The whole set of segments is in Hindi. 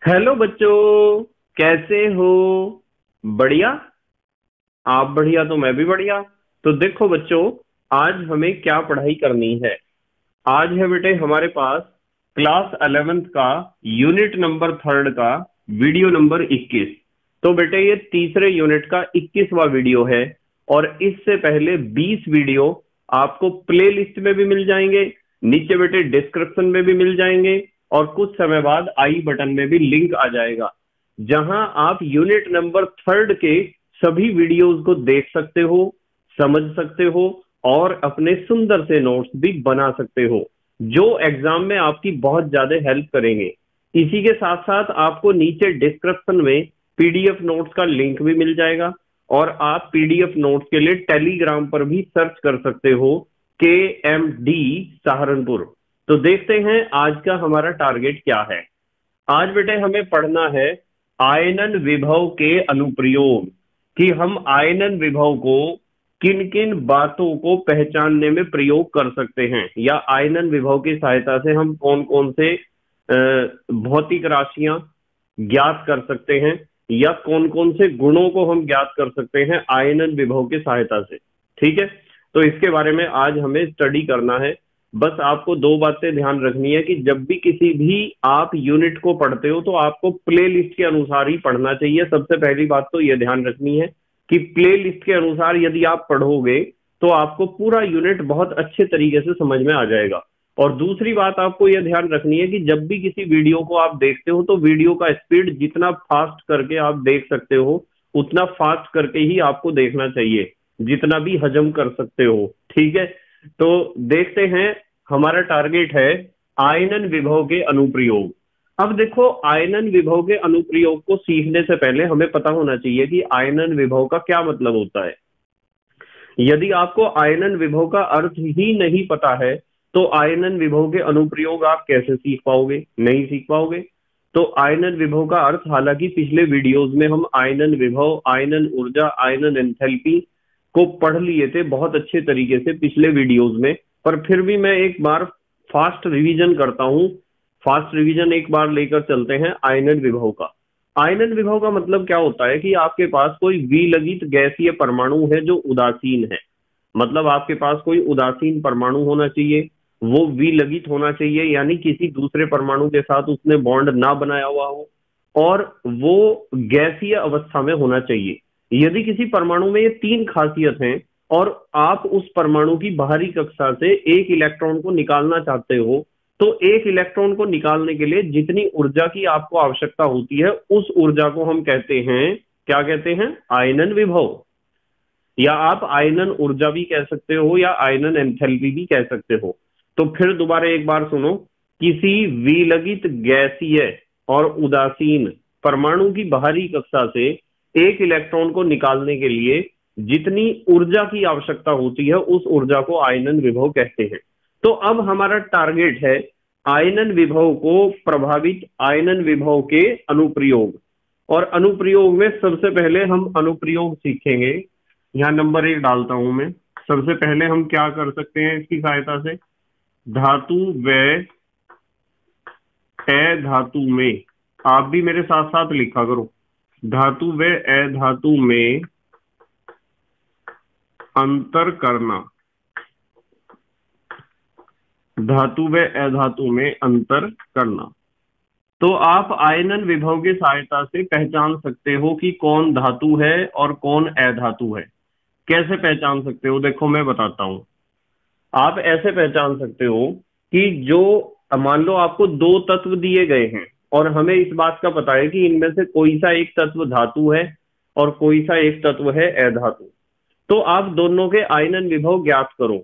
हेलो बच्चों, कैसे हो? बढ़िया। आप बढ़िया तो मैं भी बढ़िया। तो देखो बच्चों, आज हमें क्या पढ़ाई करनी है। आज है बेटे हमारे पास क्लास 11th का यूनिट नंबर 3 का वीडियो नंबर 21। तो बेटे ये तीसरे यूनिट का 21वां वीडियो है। और इससे पहले 20 वीडियो आपको प्ले लिस्ट में भी मिल जाएंगे, नीचे बेटे डिस्क्रिप्शन में भी मिल जाएंगे, और कुछ समय बाद आई बटन में भी लिंक आ जाएगा, जहां आप यूनिट नंबर 3 के सभी वीडियोस को देख सकते हो, समझ सकते हो, और अपने सुंदर से नोट्स भी बना सकते हो, जो एग्जाम में आपकी बहुत ज्यादा हेल्प करेंगे। इसी के साथ साथ आपको नीचे डिस्क्रिप्शन में पीडीएफ नोट्स का लिंक भी मिल जाएगा, और आप पीडीएफ नोट्स के लिए टेलीग्राम पर भी सर्च कर सकते हो, के एम डी सहारनपुर। तो देखते हैं आज का हमारा टारगेट क्या है। आज बेटे हमें पढ़ना है आयनन विभव के अनुप्रयोग, कि हम आयनन विभव को किन किन बातों को पहचानने में प्रयोग कर सकते हैं, या आयनन विभव की सहायता से हम कौन कौन से भौतिक राशियां ज्ञात कर सकते हैं, या कौन कौन से गुणों को हम ज्ञात कर सकते हैं आयनन विभव की सहायता से। ठीक है, तो इसके बारे में आज हमें स्टडी करना है। बस आपको दो बातें ध्यान रखनी है कि जब भी किसी भी आप यूनिट को पढ़ते हो तो आपको प्ले लिस्ट के अनुसार ही पढ़ना चाहिए। सबसे पहली बात तो यह ध्यान रखनी है कि प्ले लिस्ट के अनुसार यदि आप पढ़ोगे तो आपको पूरा यूनिट बहुत अच्छे तरीके से समझ में आ जाएगा। और दूसरी बात आपको यह ध्यान रखनी है कि जब भी किसी वीडियो को आप देखते हो तो वीडियो का स्पीड जितना फास्ट करके आप देख सकते हो उतना फास्ट करके ही आपको देखना चाहिए, जितना भी हजम कर सकते हो। ठीक है, तो देखते हैं। हमारा टारगेट है आयनन विभव के अनुप्रयोग। अब देखो, आयनन विभव के अनुप्रयोग को सीखने से पहले हमें पता होना चाहिए कि आयनन विभव का क्या मतलब होता है। यदि आपको आयनन विभव का अर्थ ही नहीं पता है तो आयनन विभव के अनुप्रयोग आप कैसे सीख पाओगे? नहीं सीख पाओगे। तो आयनन विभव का अर्थ, हालांकि पिछले वीडियोस में हम आयनन विभव, आयनन ऊर्जा, आयनन एंथैल्पी को पढ़ लिए थे बहुत अच्छे तरीके से पिछले वीडियोस में, पर फिर भी मैं एक बार फास्ट रिवीजन करता हूं। फास्ट रिवीजन एक बार लेकर चलते हैं आयनन विभव का। आयनन विभव का मतलब क्या होता है कि आपके पास कोई विलगित गैसीय परमाणु है जो उदासीन है। मतलब आपके पास कोई उदासीन परमाणु होना चाहिए, वो विलगित होना चाहिए, यानी किसी दूसरे परमाणु के साथ उसने बॉन्ड ना बनाया हुआ हो, और वो गैसीय अवस्था में होना चाहिए। यदि किसी परमाणु में ये तीन खासियत हैं और आप उस परमाणु की बाहरी कक्षा से एक इलेक्ट्रॉन को निकालना चाहते हो, तो एक इलेक्ट्रॉन को निकालने के लिए जितनी ऊर्जा की आपको आवश्यकता होती है उस ऊर्जा को हम कहते हैं, क्या कहते हैं? आयनन विभव। या आप आयनन ऊर्जा भी कह सकते हो, या आयनन एंथैल्पी भी कह सकते हो। तो फिर दोबारा एक बार सुनो। किसी विलगित गैसीय और उदासीन परमाणु की बाहरी कक्षा से एक इलेक्ट्रॉन को निकालने के लिए जितनी ऊर्जा की आवश्यकता होती है उस ऊर्जा को आयनन विभव कहते हैं। तो अब हमारा टारगेट है आयनन विभव को प्रभावित आयनन विभव के अनुप्रयोग। और अनुप्रयोग में सबसे पहले हम अनुप्रयोग सीखेंगे। यहाँ नंबर 1 डालता हूं मैं। सबसे पहले हम क्या कर सकते हैं इसकी सहायता से? धातु व अधातु में, आप भी मेरे साथ साथ लिखा करो, धातु व अधातु में अंतर करना। धातु व अधातु में अंतर करना। तो आप आयनन विभव की सहायता से पहचान सकते हो कि कौन धातु है और कौन अधातु है। कैसे पहचान सकते हो? देखो मैं बताता हूं। आप ऐसे पहचान सकते हो कि जो, मान लो आपको दो तत्व दिए गए हैं और हमें इस बात का पता है कि इनमें से कोई सा एक तत्व धातु है और कोई सा एक तत्व है अधातु। तो आप दोनों के आयनन विभव ज्ञात करो।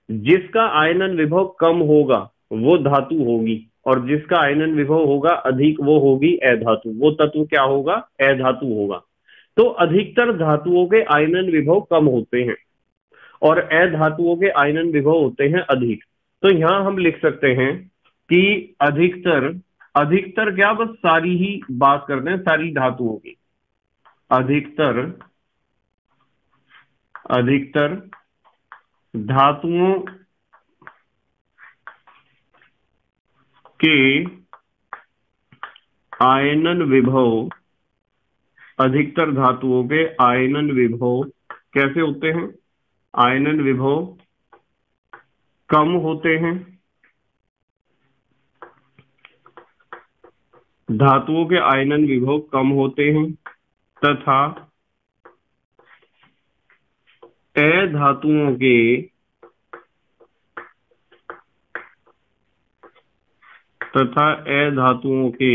जिसका आयनन विभव कम होगा वो धातु होगी, और जिसका आयनन विभव होगा अधिक वो होगी अधातु। वो तत्व क्या होगा? अधातु होगा। तो अधिकतर धातुओं के आयनन विभव कम होते हैं और अधातुओं के आयनन विभव होते हैं अधिक। तो यहां हम लिख सकते हैं कि अधिकतर, अधिकतर क्या, बस सारी ही बात करते हैं सारी धातुओं की। अधिकतर, अधिकतर धातुओं के आयनन विभव, अधिकतर धातुओं के आयनन विभव कैसे होते हैं? आयनन विभव कम होते हैं। धातुओं के आयनन विभव कम होते हैं तथा अधातुओं के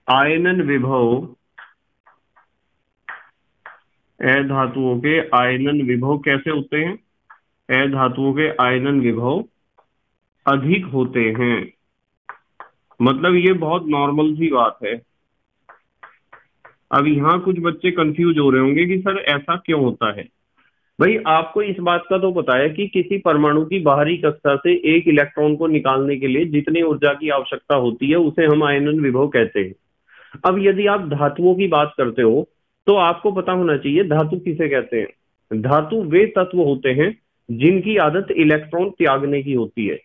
आयनन विभव, अधातुओं के आयनन विभव कैसे होते हैं? अधातुओं के आयनन विभव अधिक होते हैं। मतलब ये बहुत नॉर्मल सी बात है। अब यहाँ कुछ बच्चे कंफ्यूज हो रहे होंगे कि सर ऐसा क्यों होता है। भाई आपको इस बात का तो पता है कि किसी परमाणु की बाहरी कक्षा से एक इलेक्ट्रॉन को निकालने के लिए जितनी ऊर्जा की आवश्यकता होती है उसे हम आयनन विभव कहते हैं। अब यदि आप धातुओं की बात करते हो तो आपको पता होना चाहिए धातु किसे कहते हैं। धातु वे तत्व होते हैं जिनकी आदत इलेक्ट्रॉन त्यागने की होती है।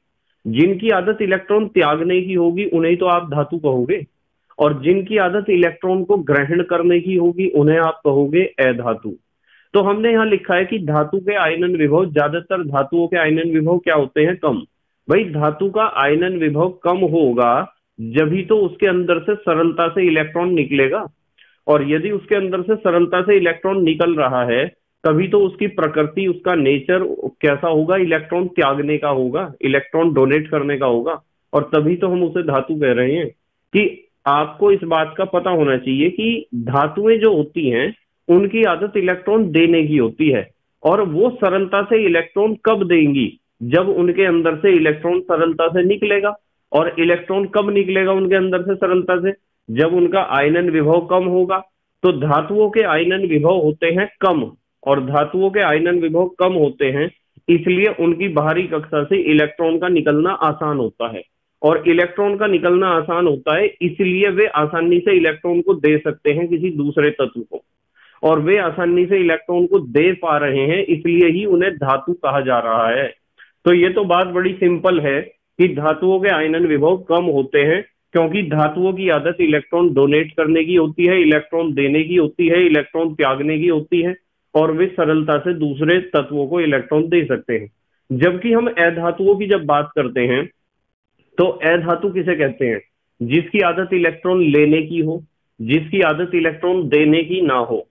जिनकी आदत इलेक्ट्रॉन त्यागने की होगी उन्हें तो आप धातु कहोगे, और जिनकी आदत इलेक्ट्रॉन को ग्रहण करने की होगी उन्हें आप कहोगे अधातु। तो हमने यहाँ लिखा है कि धातु के आयनन विभव, ज्यादातर धातुओं के आयनन विभव क्या होते हैं? कम। भाई धातु का आयनन विभव कम होगा जभी तो उसके अंदर से सरलता से इलेक्ट्रॉन निकलेगा, और यदि उसके अंदर से सरलता से इलेक्ट्रॉन निकल रहा है तभी तो उसकी प्रकृति, उसका नेचर कैसा होगा? इलेक्ट्रॉन त्यागने का होगा, इलेक्ट्रॉन डोनेट करने का होगा, और तभी तो हम उसे धातु कह रहे हैं। कि आपको इस बात का पता होना चाहिए कि धातुएं जो होती हैं उनकी आदत इलेक्ट्रॉन देने की होती है, और वो सरलता से इलेक्ट्रॉन कब देंगी? जब उनके अंदर से इलेक्ट्रॉन सरलता से निकलेगा। और इलेक्ट्रॉन कब निकलेगा उनके अंदर से सरलता से? जब उनका आयनन विभव कम होगा। तो धातुओं के आयनन विभव होते हैं कम, और धातुओं के आयनन विभव कम होते हैं इसलिए उनकी बाहरी कक्षा से इलेक्ट्रॉन का निकलना आसान होता है। और इलेक्ट्रॉन का निकलना आसान होता है इसलिए वे आसानी से इलेक्ट्रॉन को दे सकते हैं किसी दूसरे तत्व को, और वे आसानी से इलेक्ट्रॉन को दे पा रहे हैं इसलिए ही उन्हें धातु कहा जा रहा है। तो ये तो बात बड़ी सिंपल है कि धातुओं के आयनन विभव कम होते हैं क्योंकि धातुओं की आदत इलेक्ट्रॉन डोनेट करने की होती है, इलेक्ट्रॉन देने की होती है, इलेक्ट्रॉन त्यागने की होती है, और वे सरलता से दूसरे तत्वों को इलेक्ट्रॉन दे सकते हैं। जबकि हम अधातुओं की जब बात करते हैं तो अधातु किसे कहते हैं? जिसकी आदत इलेक्ट्रॉन लेने की हो, जिसकी आदत इलेक्ट्रॉन देने की ना हो।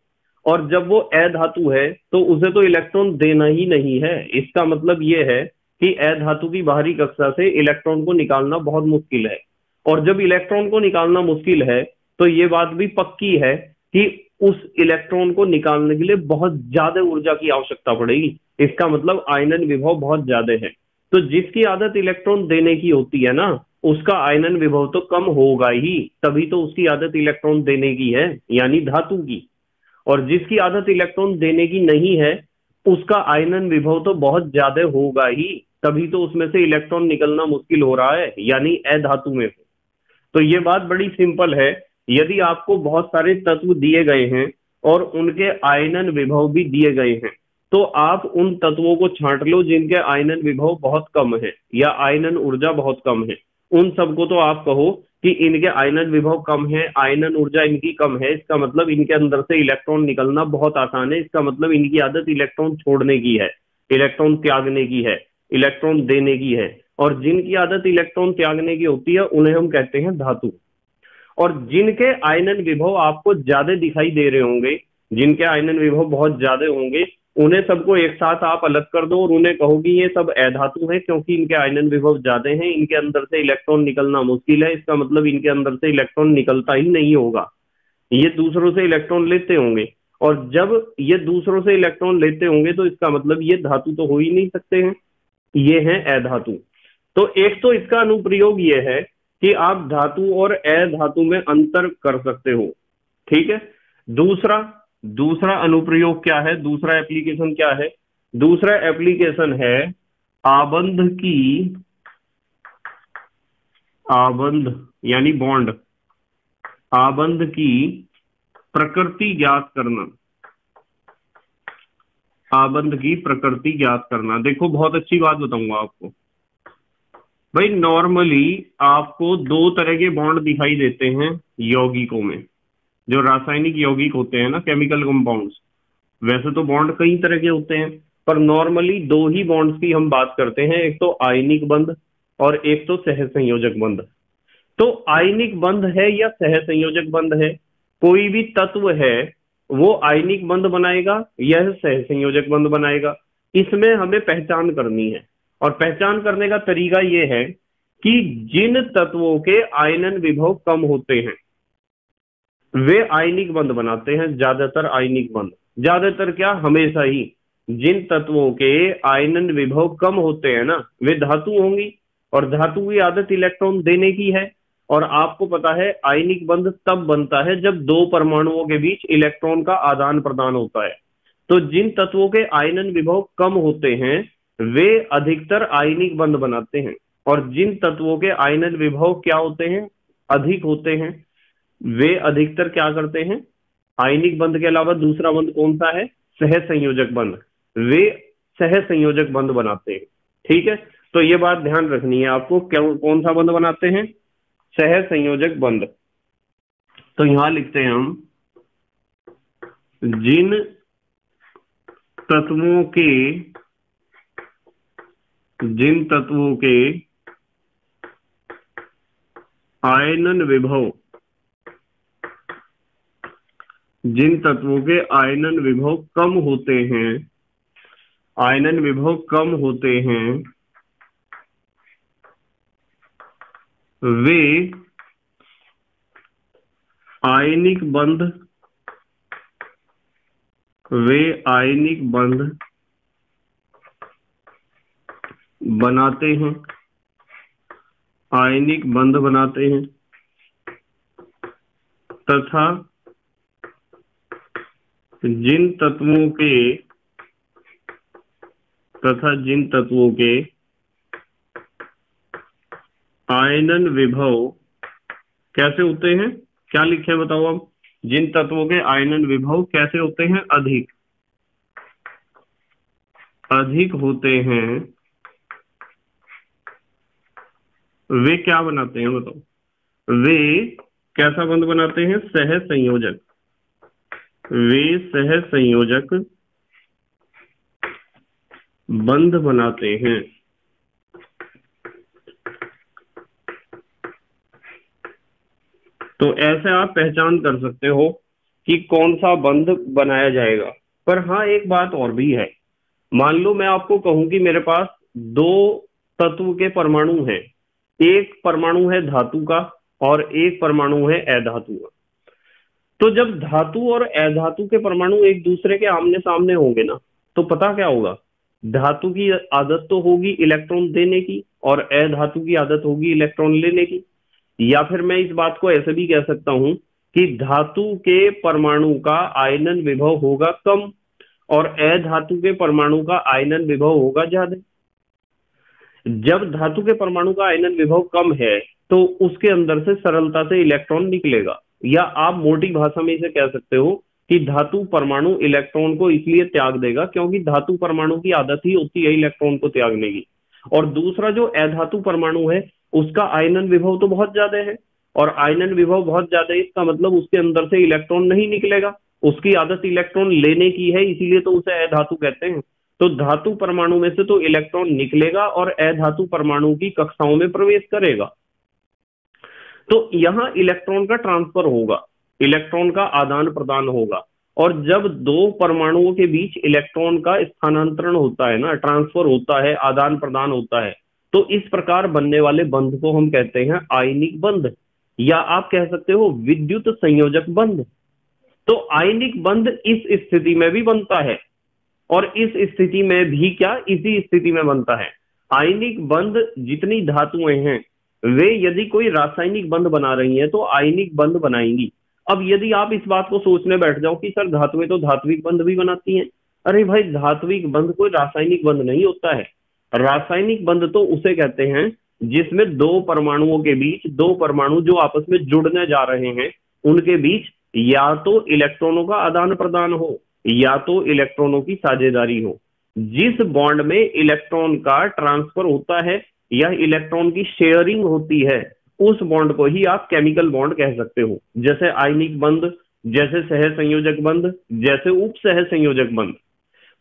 और जब वो अधातु है तो उसे तो इलेक्ट्रॉन देना ही नहीं है। इसका मतलब ये है कि अधातु की बाहरी कक्षा से इलेक्ट्रॉन को निकालना बहुत मुश्किल है, और जब इलेक्ट्रॉन को निकालना मुश्किल है तो ये बात भी पक्की है कि उस इलेक्ट्रॉन को निकालने के लिए बहुत ज्यादा ऊर्जा की आवश्यकता पड़ेगी। इसका मतलब आयनन विभव बहुत ज्यादा है। तो जिसकी आदत इलेक्ट्रॉन देने की होती है ना, उसका आयनन विभव तो कम होगा ही, तभी तो उसकी आदत इलेक्ट्रॉन देने की है, यानी धातु की। और जिसकी आदत इलेक्ट्रॉन देने की नहीं है उसका आयनन विभव तो बहुत ज्यादा होगा ही, तभी तो उसमें से इलेक्ट्रॉन निकलना मुश्किल हो रहा है, यानी अधातु में हो। तो ये बात बड़ी सिंपल है। यदि आपको बहुत सारे तत्व दिए गए हैं और उनके आयनन विभव भी दिए गए हैं तो आप उन तत्वों को छांट लो जिनके आयनन विभव बहुत कम है या आयनन ऊर्जा बहुत कम है। उन सबको तो आप कहो कि इनके आयनन विभव कम है, आयनन ऊर्जा इनकी कम है, इसका मतलब इनके अंदर से इलेक्ट्रॉन निकलना बहुत आसान है, इसका मतलब इनकी आदत इलेक्ट्रॉन छोड़ने की है, इलेक्ट्रॉन त्यागने की है, इलेक्ट्रॉन देने की है। और जिनकी आदत इलेक्ट्रॉन त्यागने की होती है उन्हें हम कहते हैं धातु। और जिनके आयनन विभव आपको ज्यादा दिखाई दे रहे होंगे, जिनके आयनन विभव बहुत ज्यादा होंगे, उन्हें सबको एक साथ आप अलग कर दो और उन्हें कहो कि ये सब अधातु है क्योंकि इनके आयनन विभव ज्यादा हैं, इनके अंदर से इलेक्ट्रॉन निकलना मुश्किल है, इसका मतलब इनके अंदर से इलेक्ट्रॉन निकलता ही नहीं होगा, ये दूसरों से इलेक्ट्रॉन लेते होंगे। और जब ये दूसरों से इलेक्ट्रॉन लेते होंगे तो इसका मतलब ये धातु तो हो ही नहीं सकते हैं, ये है अधातु। तो एक तो इसका अनुप्रयोग ये है कि आप धातु और अधातु में अंतर कर सकते हो, ठीक है। दूसरा दूसरा अनुप्रयोग क्या है, दूसरा एप्लीकेशन क्या है? दूसरा एप्लीकेशन है आबंध की, आबंध यानी बॉन्ड, आबंध की प्रकृति ज्ञात करना, आबंध की प्रकृति ज्ञात करना। देखो बहुत अच्छी बात बताऊंगा आपको, भाई नॉर्मली आपको दो तरह के बॉन्ड दिखाई देते हैं यौगिकों में। जो रासायनिक यौगिक होते हैं ना, केमिकल कंपाउंड्स, वैसे तो बॉन्ड कई तरह के होते हैं, पर नॉर्मली दो ही बॉन्ड्स की हम बात करते हैं, एक तो आयनिक बंध और एक तो सहसंयोजक बंध। तो आयनिक बंध है या सहसंयोजक बंध है, कोई भी तत्व है वो आयनिक बंध बनाएगा या सहसंयोजक बंध बनाएगा, इसमें हमें पहचान करनी है। और पहचान करने का तरीका ये है कि जिन तत्वों के आयनन विभव कम होते हैं वे आयनिक बंध बनाते हैं, ज्यादातर आयनिक बंध। ज्यादातर क्या, हमेशा ही। जिन तत्वों के आयनन विभव कम होते हैं ना, वे धातु होंगी, और धातु की आदत इलेक्ट्रॉन देने की है। और आपको पता है आयनिक बंध तब बनता है जब दो परमाणुओं के बीच इलेक्ट्रॉन का आदान प्रदान होता है। तो जिन तत्वों के आयनन विभव कम होते हैं वे अधिकतर आयनिक बंध बनाते हैं, और जिन तत्वों के आयनन विभव क्या होते हैं, अधिक होते हैं, वे अधिकतर क्या करते हैं, आयनिक बंध के अलावा दूसरा बंध कौन सा है, सहसंयोजक बंध, वे सहसंयोजक बंध बनाते हैं। ठीक है, तो ये बात ध्यान रखनी है आपको, कौन सा बंध बनाते हैं, सहसंयोजक बंध। तो यहां लिखते हैं हम, जिन तत्वों के आयनन विभव, जिन तत्वों के आयनन विभव कम होते हैं, आयनन विभव कम होते हैं, वे आयनिक बंध, बनाते हैं, आयनिक बंध बनाते हैं। तथा जिन तत्वों के आयनन विभव कैसे होते हैं, क्या लिखे बताओ अब, जिन तत्वों के आयनन विभव कैसे होते हैं, अधिक होते हैं, वे क्या बनाते हैं बताओ, वे कैसा बंध बनाते हैं, सहसंयोजक, वे सहसंयोजक बंध बनाते हैं। तो ऐसे आप पहचान कर सकते हो कि कौन सा बंध बनाया जाएगा। पर हाँ, एक बात और भी है, मान लो मैं आपको कहूं कि मेरे पास दो तत्व के परमाणु हैं, एक परमाणु है धातु का और एक परमाणु है अधातु का। तो जब धातु और अधातु के परमाणु एक दूसरे के आमने सामने होंगे ना, तो पता क्या होगा, धातु की आदत तो होगी इलेक्ट्रॉन देने की और अधातु की आदत होगी इलेक्ट्रॉन लेने की। या फिर मैं इस बात को ऐसे भी कह सकता हूं कि धातु के परमाणु का आयनन विभव होगा कम और अधातु के परमाणु का आयनन विभव होगा ज्यादा। जब धातु के परमाणु का आयनन विभव कम है तो उसके अंदर से सरलता से इलेक्ट्रॉन निकलेगा, या आप मोटी भाषा में इसे कह सकते हो कि धातु परमाणु इलेक्ट्रॉन को इसलिए त्याग देगा क्योंकि धातु परमाणु की आदत ही होती है इलेक्ट्रॉन को त्यागने की। और दूसरा जो अधातु परमाणु है उसका आयनन विभव तो बहुत ज्यादा है, और आयनन विभव बहुत ज्यादा है, इसका मतलब उसके अंदर से इलेक्ट्रॉन नहीं निकलेगा, उसकी आदत इलेक्ट्रॉन लेने की है, इसीलिए तो उसे अधातु कहते हैं। तो धातु परमाणु में से तो इलेक्ट्रॉन निकलेगा और अधातु परमाणु की कक्षाओं में प्रवेश करेगा। तो यहां इलेक्ट्रॉन का ट्रांसफर होगा, इलेक्ट्रॉन का आदान प्रदान होगा। और जब दो परमाणुओं के बीच इलेक्ट्रॉन का स्थानांतरण होता है ना, ट्रांसफर होता है, आदान प्रदान होता है, तो इस प्रकार बनने वाले बंध को हम कहते हैं आयनिक बंध, या आप कह सकते हो विद्युत संयोजक बंध। तो आयनिक बंध इस स्थिति में भी बनता है, और इस स्थिति में भी क्या, इसी स्थिति में बनता है। आयनिक बंध जितनी धातुएं हैं वे यदि कोई रासायनिक बंध बना रही हैं तो आयनिक बंध बनाएंगी। अब यदि आप इस बात को सोचने बैठ जाओ कि सर धातुएं तो धात्विक बंध भी बनाती हैं, अरे भाई धात्विक बंध कोई रासायनिक बंध नहीं होता है। रासायनिक बंध तो उसे कहते हैं जिसमें दो परमाणुओं के बीच, दो परमाणु जो आपस में जुड़ने जा रहे हैं उनके बीच या तो इलेक्ट्रॉनों का आदान प्रदान हो या तो इलेक्ट्रॉनों की साझेदारी हो। जिस बॉन्ड में इलेक्ट्रॉन का ट्रांसफर होता है या इलेक्ट्रॉन की शेयरिंग होती है, उस बॉन्ड को ही आप केमिकल बॉन्ड कह सकते हो। जैसे आयनिक बंध, जैसे सह संयोजक बंध, जैसे उप सह संयोजक बंध।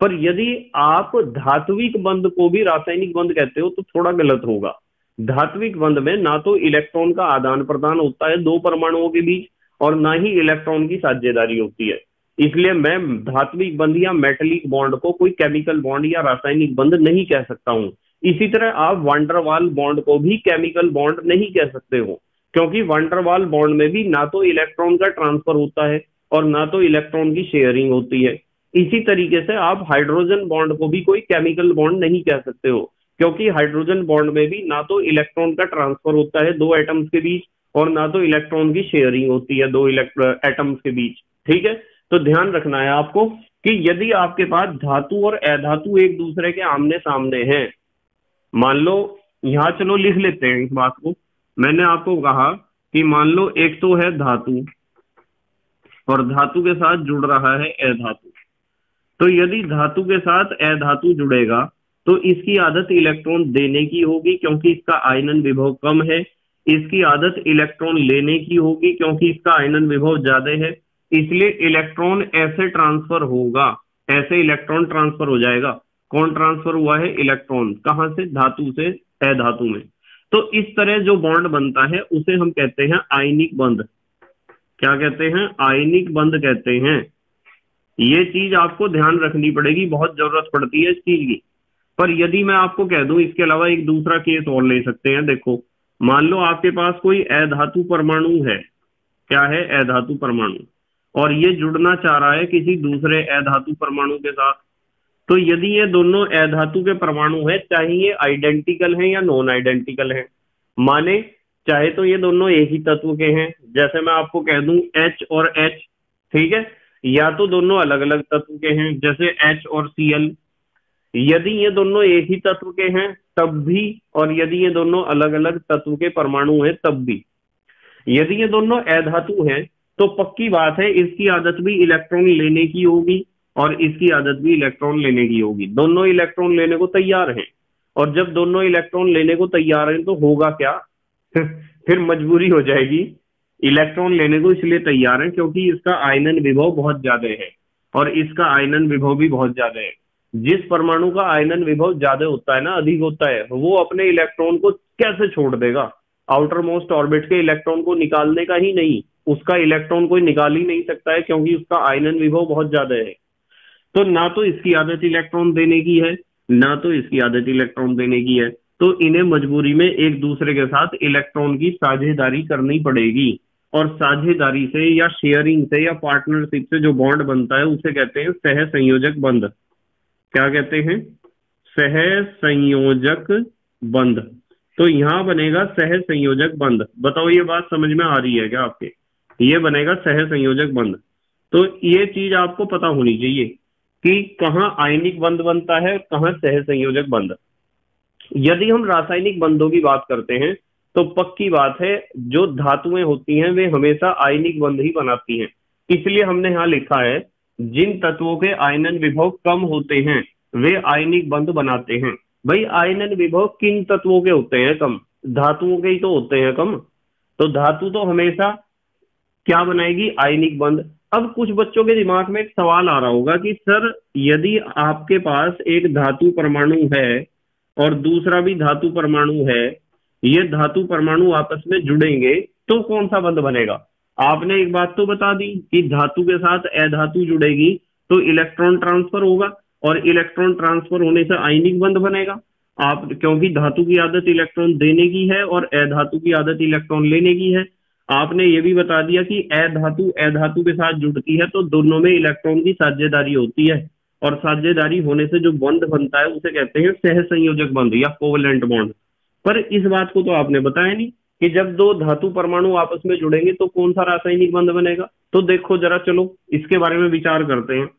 पर यदि आप धात्विक बंध को भी रासायनिक बंध कहते हो तो थोड़ा गलत होगा। धात्विक बंध में ना तो इलेक्ट्रॉन का आदान प्रदान होता है दो परमाणुओं के बीच, और ना ही इलेक्ट्रॉन की साझेदारी होती है। इसलिए मैं धात्विक बंध या मेटेलिक बॉन्ड को कोई केमिकल बॉन्ड या रासायनिक बंध नहीं कह सकता हूं। इसी तरह आप वांडरवाल बॉन्ड को भी केमिकल बॉन्ड नहीं कह सकते हो, क्योंकि वांडरवाल बॉन्ड में भी ना तो इलेक्ट्रॉन का ट्रांसफर होता है और ना तो इलेक्ट्रॉन की शेयरिंग होती है। इसी तरीके से आप हाइड्रोजन बॉन्ड को भी कोई केमिकल बॉन्ड नहीं कह सकते हो, क्योंकि हाइड्रोजन बॉन्ड में भी ना तो इलेक्ट्रॉन का ट्रांसफर होता है दो एटम्स के बीच, और ना तो इलेक्ट्रॉन की शेयरिंग होती है दो एटम्स के बीच। ठीक है, तो ध्यान रखना है आपको कि यदि आपके पास धातु और अधातु एक दूसरे के आमने सामने हैं, मान लो, यहां चलो लिख लेते हैं इस बात को। मैंने आपको कहा कि मान लो एक तो है धातु और धातु के साथ जुड़ रहा है अधातु। तो यदि धातु के साथ अधातु जुड़ेगा तो इसकी आदत इलेक्ट्रॉन देने की होगी, क्योंकि इसका आयनन विभव कम है। इसकी आदत इलेक्ट्रॉन लेने की होगी, क्योंकि इसका आयनन विभव ज्यादा है। इसलिए इलेक्ट्रॉन ऐसे ट्रांसफर होगा, ऐसे इलेक्ट्रॉन ट्रांसफर हो जाएगा। कौन ट्रांसफर हुआ है? इलेक्ट्रॉन। कहां से? धातु से अधातु में। तो इस तरह जो बॉन्ड बनता है उसे हम कहते हैं आयनिक बंध। क्या कहते हैं? आयनिक बंध कहते हैं। ये चीज आपको ध्यान रखनी पड़ेगी, बहुत जरूरत पड़ती है इस चीज की। पर यदि मैं आपको कह दूं, इसके अलावा एक दूसरा केस और ले सकते हैं। देखो, मान लो आपके पास कोई अधातु परमाणु है। क्या है? अधातु परमाणु। और ये जुड़ना चाह रहा है किसी दूसरे अधातु परमाणु के साथ। तो यदि ये दोनों अधातु के परमाणु है, चाहे ये आइडेंटिकल हैं या नॉन आइडेंटिकल हैं, माने चाहे तो ये दोनों एक ही तत्व के हैं, जैसे मैं आपको कह दूं H और H, ठीक है, या तो दोनों अलग अलग तत्व के हैं, जैसे H और Cl। यदि ये दोनों एक ही तत्व के हैं तब भी, और यदि ये दोनों अलग अलग तत्व के परमाणु हैं तब भी। यदि ये दोनों अधातु हैं तो पक्की बात है इसकी आदत भी इलेक्ट्रॉन लेने की होगी और इसकी आदत भी इलेक्ट्रॉन लेने की होगी। दोनों इलेक्ट्रॉन लेने को तैयार हैं, और जब दोनों इलेक्ट्रॉन लेने को तैयार हैं तो होगा क्या? फिर मजबूरी हो जाएगी। इलेक्ट्रॉन लेने को इसलिए तैयार है क्योंकि इसका आयनन विभव बहुत ज्यादा है, और इसका आयनन विभव भी बहुत ज्यादा है। जिस परमाणु का आयनन विभव ज्यादा होता है ना, अधिक होता है, वो अपने इलेक्ट्रॉन को कैसे छोड़ देगा? आउटर मोस्ट ऑर्बिट के इलेक्ट्रॉन को निकालने का ही नहीं, उसका इलेक्ट्रॉन कोई निकाल ही नहीं सकता है, क्योंकि उसका आयनन विभव बहुत ज्यादा है। तो ना तो इसकी आदत इलेक्ट्रॉन देने की है, ना तो इसकी आदत इलेक्ट्रॉन देने की है। तो इन्हें मजबूरी में एक दूसरे के साथ इलेक्ट्रॉन की साझेदारी करनी पड़ेगी, और साझेदारी से या शेयरिंग से या पार्टनरशिप से जो बॉन्ड बनता है उसे कहते हैं सह संयोजक बंध। क्या कहते हैं? सह संयोजक बंध। तो यहां बनेगा सह संयोजक बंध। बताओ, ये बात समझ में आ रही है क्या आपके? ये बनेगा सह संयोजक बंध। तो ये चीज आपको पता होनी चाहिए कि कहाँ आयनिक बंध बनता है, कहाँ सह संयोजक बंध। यदि हम रासायनिक बंधों की बात करते हैं तो पक्की बात है जो धातुएं होती हैं वे हमेशा आयनिक बंध ही बनाती हैं। इसलिए हमने यहाँ लिखा है जिन तत्वों के आयनन विभव कम होते हैं वे आयनिक बंध बनाते हैं। भाई, आयनन विभव किन तत्वों के होते हैं कम? धातुओं के ही तो होते हैं कम। तो धातु तो हमेशा क्या बनाएगी? आयनिक बंध। अब कुछ बच्चों के दिमाग में एक सवाल आ रहा होगा कि सर, यदि आपके पास एक धातु परमाणु है और दूसरा भी धातु परमाणु है, ये धातु परमाणु आपस में जुड़ेंगे तो कौन सा बंध बनेगा? आपने एक बात तो बता दी कि धातु के साथ अधातु जुड़ेगी तो इलेक्ट्रॉन ट्रांसफर होगा, और इलेक्ट्रॉन ट्रांसफर होने से आयनिक बंध बनेगा। आप, क्योंकि धातु की आदत इलेक्ट्रॉन देने की है और अधातु की आदत इलेक्ट्रॉन लेने की है। आपने ये भी बता दिया कि अधातु अधातु के साथ जुड़ती है तो दोनों में इलेक्ट्रॉन की साझेदारी होती है, और साझेदारी होने से जो बंध बनता है उसे कहते हैं सह संयोजक बंध या कोवलेंट बॉन्ड। पर इस बात को तो आपने बताया नहीं कि जब दो धातु परमाणु आपस में जुड़ेंगे तो कौन सा रासायनिक बंध बनेगा। तो देखो जरा, चलो इसके बारे में विचार करते हैं।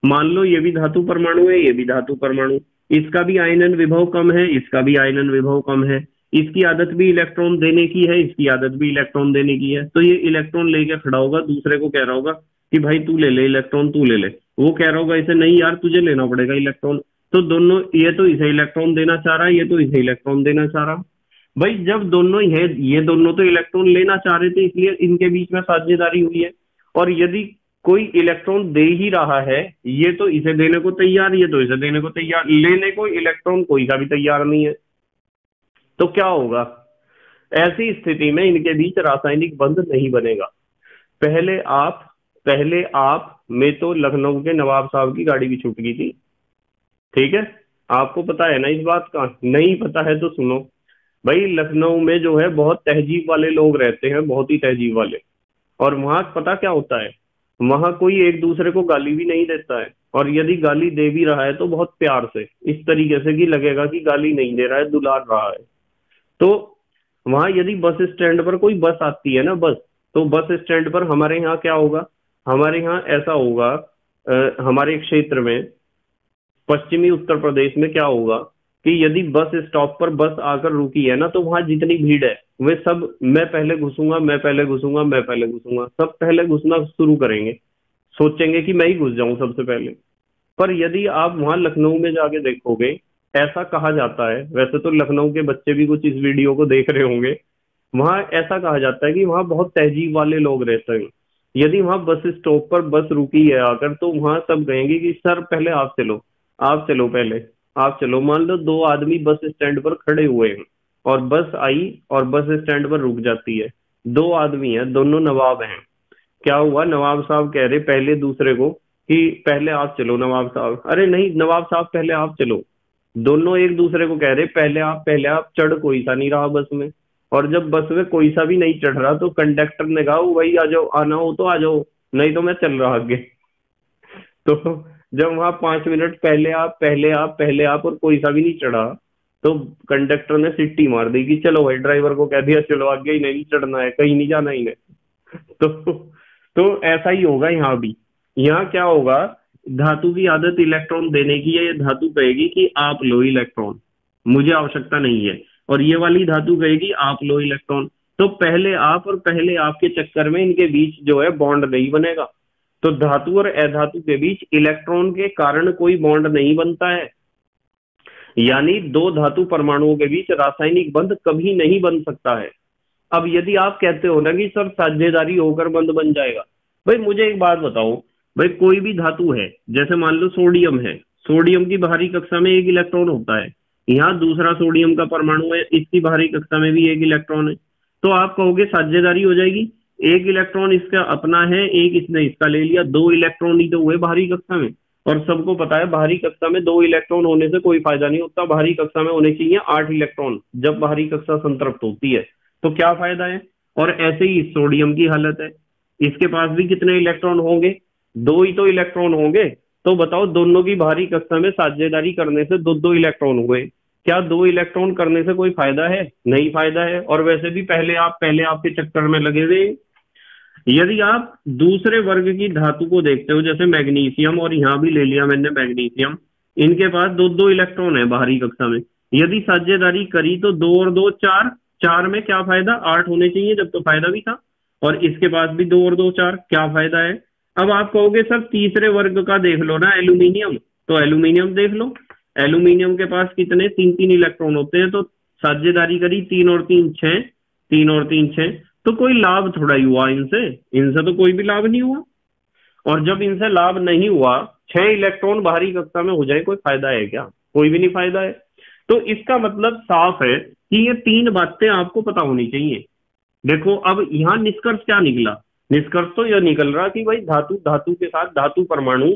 मान लो ये भी धातु परमाणु है, ये भी धातु परमाणु, इसका भी आयनन विभव कम है, इसका भी आयनन विभव कम है, इसकी आदत भी इलेक्ट्रॉन देने की है, इसकी आदत भी इलेक्ट्रॉन देने की है। तो ये इलेक्ट्रॉन लेके खड़ा होगा, दूसरे को कह रहा होगा कि भाई तू ले ले इलेक्ट्रॉन, तू ले ले। वो कह रहा होगा इसे नहीं यार, तुझे लेना पड़ेगा इलेक्ट्रॉन। तो दोनों, ये तो इसे इलेक्ट्रॉन देना चाह रहा है, ये तो इसे इलेक्ट्रॉन देना चाह रहा। भाई जब दोनों है, ये दोनों तो इलेक्ट्रॉन लेना चाह रहे थे, इसलिए इनके बीच में साझेदारी हुई है। और यदि कोई इलेक्ट्रॉन दे ही रहा है, ये तो इसे देने को तैयार, ये तो इसे देने को तैयार, लेने को इलेक्ट्रॉन कोई का भी तैयार नहीं है, तो क्या होगा? ऐसी स्थिति में इनके बीच रासायनिक बंध नहीं बनेगा। पहले आप पहले आप में तो लखनऊ के नवाब साहब की गाड़ी भी छूट गई थी, ठीक है? आपको पता है ना इस बात का? नहीं पता है तो सुनो। भाई लखनऊ में जो है बहुत तहजीब वाले लोग रहते हैं, बहुत ही तहजीब वाले। और वहां पता क्या होता है, वहां कोई एक दूसरे को गाली भी नहीं देता है, और यदि गाली दे भी रहा है तो बहुत प्यार से, इस तरीके से कि लगेगा कि गाली नहीं दे रहा है, दुलार रहा है। तो वहां यदि बस स्टैंड पर कोई बस आती है ना, बस, तो बस स्टैंड पर हमारे यहाँ क्या होगा? हमारे यहाँ ऐसा होगा, हमारे क्षेत्र में, पश्चिमी उत्तर प्रदेश में क्या होगा कि यदि बस स्टॉप पर बस आकर रुकी है ना, तो वहां जितनी भीड़ है वे सब मैं पहले घुसूंगा, मैं पहले घुसूंगा, मैं पहले घुसूंगा, सब पहले घुसना शुरू करेंगे, सोचेंगे कि मैं ही घुस जाऊं सबसे पहले। पर यदि आप वहां लखनऊ में जाके देखोगे, ऐसा कहा जाता है, वैसे तो लखनऊ के बच्चे भी कुछ इस वीडियो को देख रहे होंगे, वहां ऐसा कहा जाता है कि वहां बहुत तहजीब वाले लोग रहते हैं। यदि वहां बस स्टॉप पर बस रुकी है आकर, तो वहां सब कहेंगे कि सर पहले आप चलो, आप चलो पहले, आप चलो। मान लो दो आदमी बस स्टैंड पर खड़े हुए हैं और बस आई और बस स्टैंड पर रुक जाती है, दो आदमी हैं, दोनों नवाब हैं। क्या हुआ, नवाब साहब कह रहे पहले दूसरे को कि पहले आप चलो नवाब साहब, अरे नहीं नवाब साहब पहले आप चलो। दोनों एक दूसरे को कह रहे पहले आप, चढ़ कोई सा नहीं रहा बस में। और जब बस में कोई सा भी नहीं चढ़ रहा, तो कंडक्टर ने कहा भाई आ जाओ, आना हो तो आ जाओ, नहीं तो मैं चल रहा आगे। तो जब वहां 5 मिनट पहले आप, पहले आप, पहले आप, और कोई सा भी नहीं चढ़ा, तो कंडक्टर ने सिट्टी मार दी कि चलो भाई, ड्राइवर को कह दिया चलो आगे, ही नहीं चढ़ना है, कहीं नहीं जाना इन्हें। तो ऐसा ही होगा यहाँ भी। यहाँ क्या होगा, धातु की आदत इलेक्ट्रॉन देने की है, ये धातु कहेगी कि आप लो इलेक्ट्रॉन, मुझे आवश्यकता नहीं है। और ये वाली धातु कहेगी आप लो इलेक्ट्रॉन। तो पहले आप और पहले आपके चक्कर में इनके बीच जो है बॉन्ड नहीं बनेगा। तो धातु और अधातु के बीच इलेक्ट्रॉन के कारण कोई बॉन्ड नहीं बनता है, यानी दो धातु परमाणुओं के बीच रासायनिक बंध कभी नहीं बन सकता है। अब यदि आप कहते हो ना कि सर साझेदारी होकर बंध बन जाएगा, भाई मुझे एक बात बताओ, भाई कोई भी धातु है, जैसे मान लो सोडियम है, सोडियम की बाहरी कक्षा में एक इलेक्ट्रॉन होता है, यहाँ दूसरा सोडियम का परमाणु है, इसकी बाहरी कक्षा में भी एक इलेक्ट्रॉन है, तो आप कहोगे साझेदारी हो जाएगी। एक इलेक्ट्रॉन इसका अपना है, एक इसने इसका ले लिया, दो इलेक्ट्रॉन ही तो हुए बाहरी कक्षा में। और सबको पता है बाहरी कक्षा में दो इलेक्ट्रॉन होने से कोई फायदा नहीं होता, बाहरी कक्षा में होने चाहिए 8 इलेक्ट्रॉन जब बाहरी कक्षा संतृप्त होती है, तो क्या फायदा है? और ऐसे ही सोडियम की हालत है, इसके पास भी कितने इलेक्ट्रॉन होंगे? दो ही तो इलेक्ट्रॉन होंगे। तो बताओ दोनों की बाहरी कक्षा में साझेदारी करने से दो दो इलेक्ट्रॉन हुए, क्या दो इलेक्ट्रॉन करने से कोई फायदा है? नहीं फायदा है। और वैसे भी पहले आप के चक्कर में लगे हुए। यदि आप दूसरे वर्ग की धातु को देखते हो, जैसे मैग्नीशियम, और यहाँ भी ले लिया मैंने मैग्नीशियम, इनके पास दो दो इलेक्ट्रॉन है बाहरी कक्षा में, यदि साझेदारी करी तो दो और दो चार, चार में क्या फायदा, 8 होने चाहिए जब तो फायदा भी था। और इसके पास भी दो और दो चार, क्या फायदा है? अब आप कहोगे सर तीसरे वर्ग का देख लो ना, एल्यूमिनियम, तो एल्यूमिनियम देख लो, एल्यूमिनियम के पास कितने, तीन तीन इलेक्ट्रॉन होते हैं, तो साझेदारी करी 3 और 3 6, 3 और 3 6, तो कोई लाभ थोड़ा ही हुआ इनसे, इनसे तो कोई भी लाभ नहीं हुआ। और जब इनसे लाभ नहीं हुआ, 6 इलेक्ट्रॉन बाहरी कक्षा में हो जाए, कोई फायदा है क्या? कोई भी नहीं फायदा है। तो इसका मतलब साफ है कि ये तीन बातें आपको पता होनी चाहिए। देखो अब यहाँ निष्कर्ष क्या निकला, निष्कर्ष तो यह निकल रहा कि भाई धातु धातु के साथ, धातु परमाणु,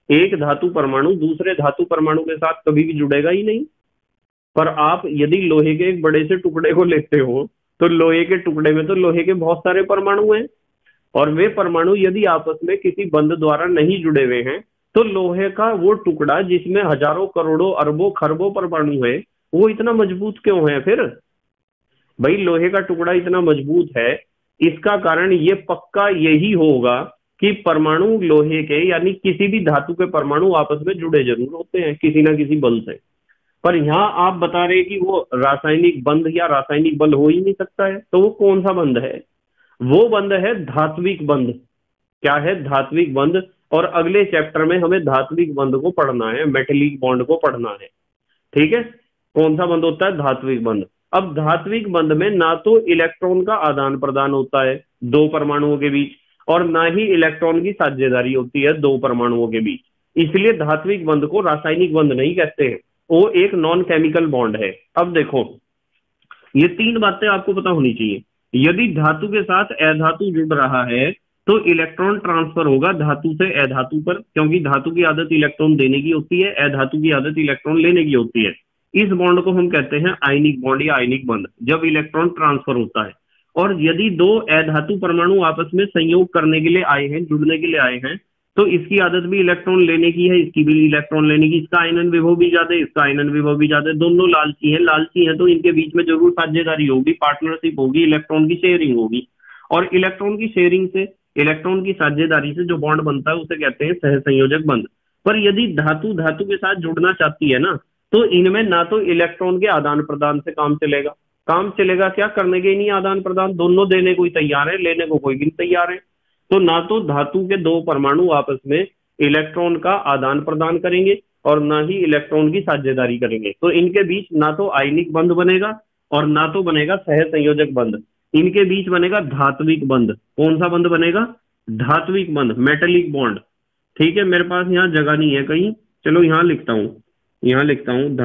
एक धातु परमाणु दूसरे धातु परमाणु के साथ कभी भी जुड़ेगा ही नहीं। पर आप यदि लोहे के एक बड़े से टुकड़े को लेते हो, तो लोहे के टुकड़े में तो लोहे के बहुत सारे परमाणु हैं, और वे परमाणु यदि आपस में किसी बंध द्वारा नहीं जुड़े हुए हैं, तो लोहे का वो टुकड़ा जिसमें हजारों करोड़ों अरबों खरबों परमाणु है, वो इतना मजबूत क्यों है फिर? भाई लोहे का टुकड़ा इतना मजबूत है, इसका कारण ये पक्का यही होगा कि परमाणु लोहे के, यानी किसी भी धातु के परमाणु आपस में जुड़े जरूर होते हैं किसी ना किसी बल से। पर यहाँ आप बता रहे कि वो रासायनिक बंध या रासायनिक बल हो ही नहीं सकता है, तो वो कौन सा बंध है? वो बंध है धात्विक बंध। क्या है? धात्विक बंध। और अगले चैप्टर में हमें धात्विक बंध को पढ़ना है, मेटेलिक बॉन्ड को पढ़ना है। ठीक है, कौन सा बंध होता है? धात्विक बंध। अब धात्विक बंध में ना तो इलेक्ट्रॉन का आदान प्रदान होता है दो परमाणुओं के बीच, और ना ही इलेक्ट्रॉन की साझेदारी होती है दो परमाणुओं के बीच, इसलिए धात्विक बंध को रासायनिक बंध नहीं कहते हैं, वो एक नॉन केमिकल बॉन्ड है। अब देखो, ये तीन बातें आपको पता होनी चाहिए। यदि धातु के साथ अधातु जुड़ रहा है तो इलेक्ट्रॉन ट्रांसफर होगा धातु से अधातु पर, क्योंकि धातु की आदत इलेक्ट्रॉन देने की होती है, अधातु की आदत इलेक्ट्रॉन लेने की होती है। इस बॉन्ड को हम कहते हैं आयनिक बॉन्ड या आयनिक बंध, जब इलेक्ट्रॉन ट्रांसफर होता है। और यदि दो अधातु परमाणु आपस में संयोग करने के लिए आए हैं, जुड़ने के लिए आए हैं, तो इसकी आदत भी इलेक्ट्रॉन लेने की है, इसकी भी इलेक्ट्रॉन लेने की, इसका आयनन विभव भी ज्यादा है, इसका आयनन विभव भी ज्यादा है, दोनों लालची है तो इनके बीच में जरूर साझेदारी होगी, पार्टनरशिप होगी, इलेक्ट्रॉन की शेयरिंग होगी। और इलेक्ट्रॉन की शेयरिंग से, इलेक्ट्रॉन की साझेदारी से जो बॉन्ड बनता है उसे कहते हैं सहसंयोजक बंध। पर यदि धातु धातु के साथ जुड़ना चाहती है ना, तो इनमें ना तो इलेक्ट्रॉन के आदान प्रदान से काम चलेगा क्या? करने के नहीं आदान प्रदान, दोनों देने कोई तैयार है, लेने को कोई भी नहीं तैयार है। तो ना तो धातु के दो परमाणु आपस में इलेक्ट्रॉन का आदान प्रदान करेंगे और ना ही इलेक्ट्रॉन की साझेदारी करेंगे, तो इनके बीच ना तो आयनिक बंध बनेगा और ना तो बनेगा सहसंयोजक बंध, इनके बीच बनेगा धात्विक बंध। कौन सा बंध बनेगा? धात्विक बंध, मेटेलिक बॉन्ड। ठीक है, मेरे पास यहाँ जगह नहीं है कहीं, चलो यहाँ लिखता हूं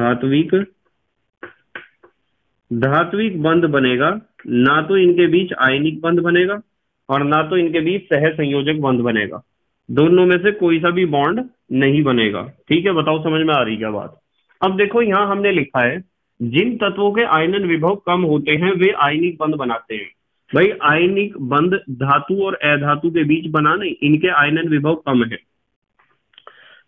धात्विक बंध बनेगा। ना तो इनके बीच आयनिक बंध बनेगा और ना तो इनके बीच सहसंयोजक बंध बनेगा, दोनों में से कोई सा भी बॉन्ड नहीं बनेगा। ठीक है, बताओ समझ में आ रही क्या बात? अब देखो, यहाँ हमने लिखा है जिन तत्वों के आयनन विभव कम होते हैं वे आयनिक बंध बनाते हैं। भाई, आयनिक बंध धातु और अधातु के बीच बना नहीं, इनके आयनन विभव कम है।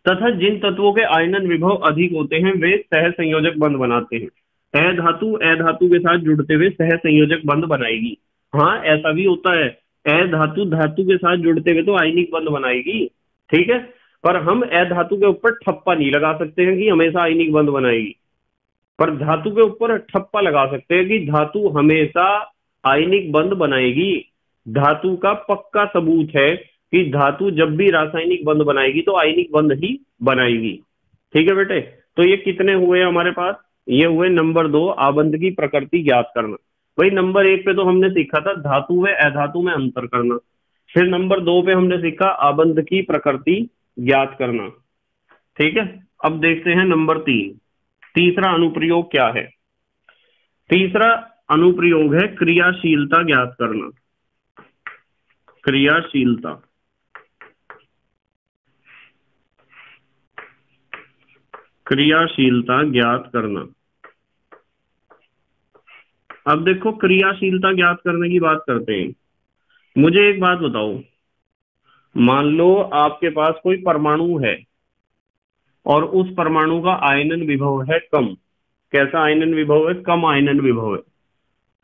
तथा जिन तत्वों के आयनन विभव अधिक होते हैं वे सहसंयोजक बंध बनाते हैं। अधातु अधातु के साथ जुड़ते हुए सहसंयोजक बंध बनाएगी। हाँ, ऐसा भी होता है, अधातु धातु के साथ जुड़ते हुए तो आयनिक बंध बनाएगी। ठीक है, पर हम अधातु के ऊपर ठप्पा नहीं लगा सकते हैं कि हमेशा आयनिक बंध बनाएगी, पर धातु के ऊपर ठप्पा लगा सकते हैं कि धातु हमेशा आयनिक बंध बनाएगी। धातु का पक्का सबूत है कि धातु जब भी रासायनिक बंध बनाएगी तो आयनिक बंध ही बनाएगी। ठीक है बेटे, तो ये कितने हुए हमारे पास? ये हुए नंबर 2, आबंध की प्रकृति ज्ञात करना। भाई, नंबर 1 पे तो हमने सीखा था धातु व अधातु में अंतर करना, फिर नंबर 2 पे हमने सीखा आबंध की प्रकृति ज्ञात करना। ठीक है, अब देखते हैं नंबर 3, तीसरा अनुप्रयोग क्या है? तीसरा अनुप्रयोग है क्रियाशीलता ज्ञात करना। क्रियाशीलता ज्ञात करना। अब देखो, क्रियाशीलता ज्ञात करने की बात करते हैं। मुझे एक बात बताओ, मान लो आपके पास कोई परमाणु है और उस परमाणु का आयनन विभव है कम। कैसा आयनन विभव है? कम आयनन विभव है।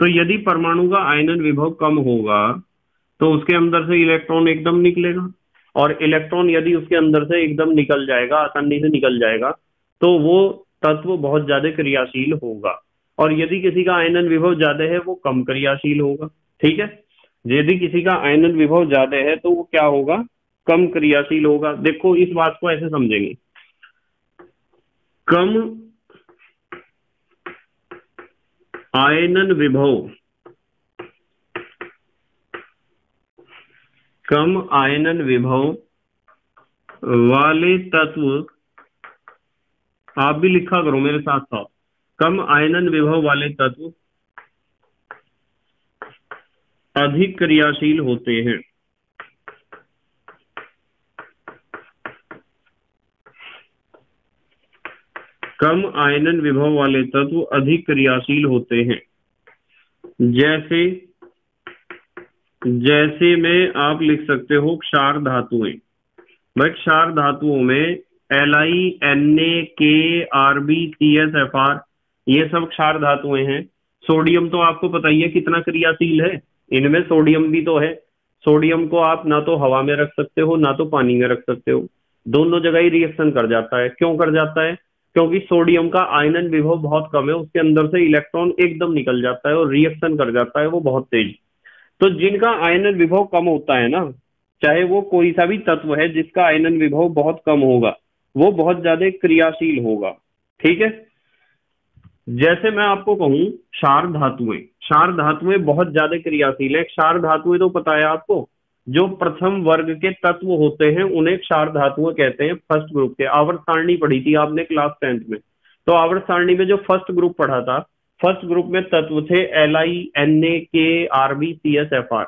तो यदि परमाणु का आयनन विभव कम होगा तो उसके अंदर से इलेक्ट्रॉन एकदम निकलेगा, और इलेक्ट्रॉन यदि उसके अंदर से एकदम निकल जाएगा, आसानी से निकल जाएगा, तो वो तत्व बहुत ज्यादा क्रियाशील होगा। और यदि किसी का आयनन विभव ज्यादा है वो कम क्रियाशील होगा। ठीक है, यदि किसी का आयनन विभव ज्यादा है तो वो क्या होगा? कम क्रियाशील होगा। देखो, इस बात को ऐसे समझेंगे, कम आयनन विभव वाले तत्व, आप भी लिखा करो मेरे साथ साथ, कम आयनन विभव वाले तत्व अधिक क्रियाशील होते हैं। कम आयनन विभव वाले तत्व अधिक क्रियाशील होते हैं। जैसे में आप लिख सकते हो क्षार धातुएं। भाई, क्षार धातुओं में Li, Na, K, Rb, CSFr, ये सब क्षार धातुएं हैं। सोडियम तो आपको पता ही है कितना क्रियाशील है, इनमें सोडियम भी तो है। सोडियम को आप ना तो हवा में रख सकते हो ना तो पानी में रख सकते हो, दोनों जगह ही रिएक्शन कर जाता है। क्यों कर जाता है? क्योंकि सोडियम का आयनन विभव बहुत कम है, उसके अंदर से इलेक्ट्रॉन एकदम निकल जाता है और रिएक्शन कर जाता है वो बहुत तेज। तो जिनका आयनन विभव कम होता है ना, चाहे वो कोई सा भी तत्व है जिसका आयनन विभव बहुत कम होगा, वो बहुत ज्यादा क्रियाशील होगा। ठीक है, जैसे मैं आपको कहूं क्षार धातुएं, क्षार धातुएं बहुत ज्यादा क्रियाशील है। क्षार धातुएं तो पता है आपको, जो प्रथम वर्ग के तत्व होते हैं उन्हें क्षार धातुएं कहते हैं। फर्स्ट ग्रुप के, आवर्त सारणी पढ़ी थी आपने क्लास 10th में, तो आवर्त सारणी में जो फर्स्ट ग्रुप पढ़ा था, फर्स्ट ग्रुप में तत्व थे LiNaKRbCsFr,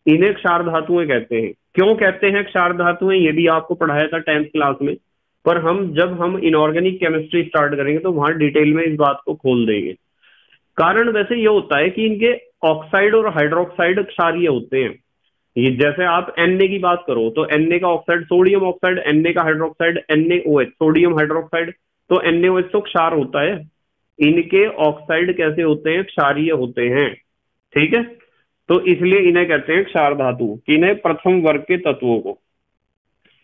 इन्हें क्षार धातुएं कहते हैं। क्यों कहते हैं क्षार धातुएं, ये भी आपको पढ़ाया था 10th क्लास में, पर जब हम इनऑर्गेनिक केमिस्ट्री स्टार्ट करेंगे तो वहां डिटेल में इस बात को खोल देंगे। कारण वैसे ये होता है कि इनके ऑक्साइड और हाइड्रोक्साइड क्षारीय होते हैं। ये जैसे आप Na की बात करो तो Na का ऑक्साइड सोडियम ऑक्साइड, Na का हाइड्रोक्साइड NaOH सोडियम हाइड्रोक्साइड, तो NaOH तो क्षार होता है। इनके ऑक्साइड कैसे होते हैं, क्षारीय होते हैं। ठीक है, तो इसलिए इन्हें कहते हैं क्षार धातु, इन्हें प्रथम वर्ग के तत्वों को।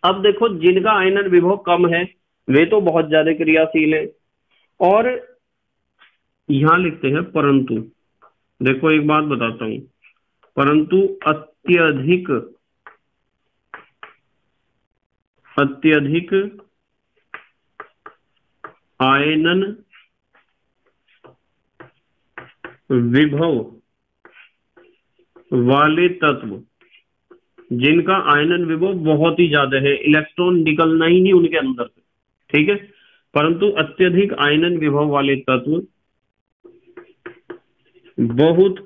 अब देखो, जिनका आयनन विभव कम है वे तो बहुत ज्यादा क्रियाशील है, और यहां लिखते हैं परंतु। देखो एक बात बताता हूं, परंतु अत्यधिक आयनन विभव वाले तत्व, जिनका आयनन विभव बहुत ही ज्यादा है, इलेक्ट्रॉन निकलना ही नहीं उनके अंदर से, ठीक है, परंतु अत्यधिक आयनन विभव वाले तत्व बहुत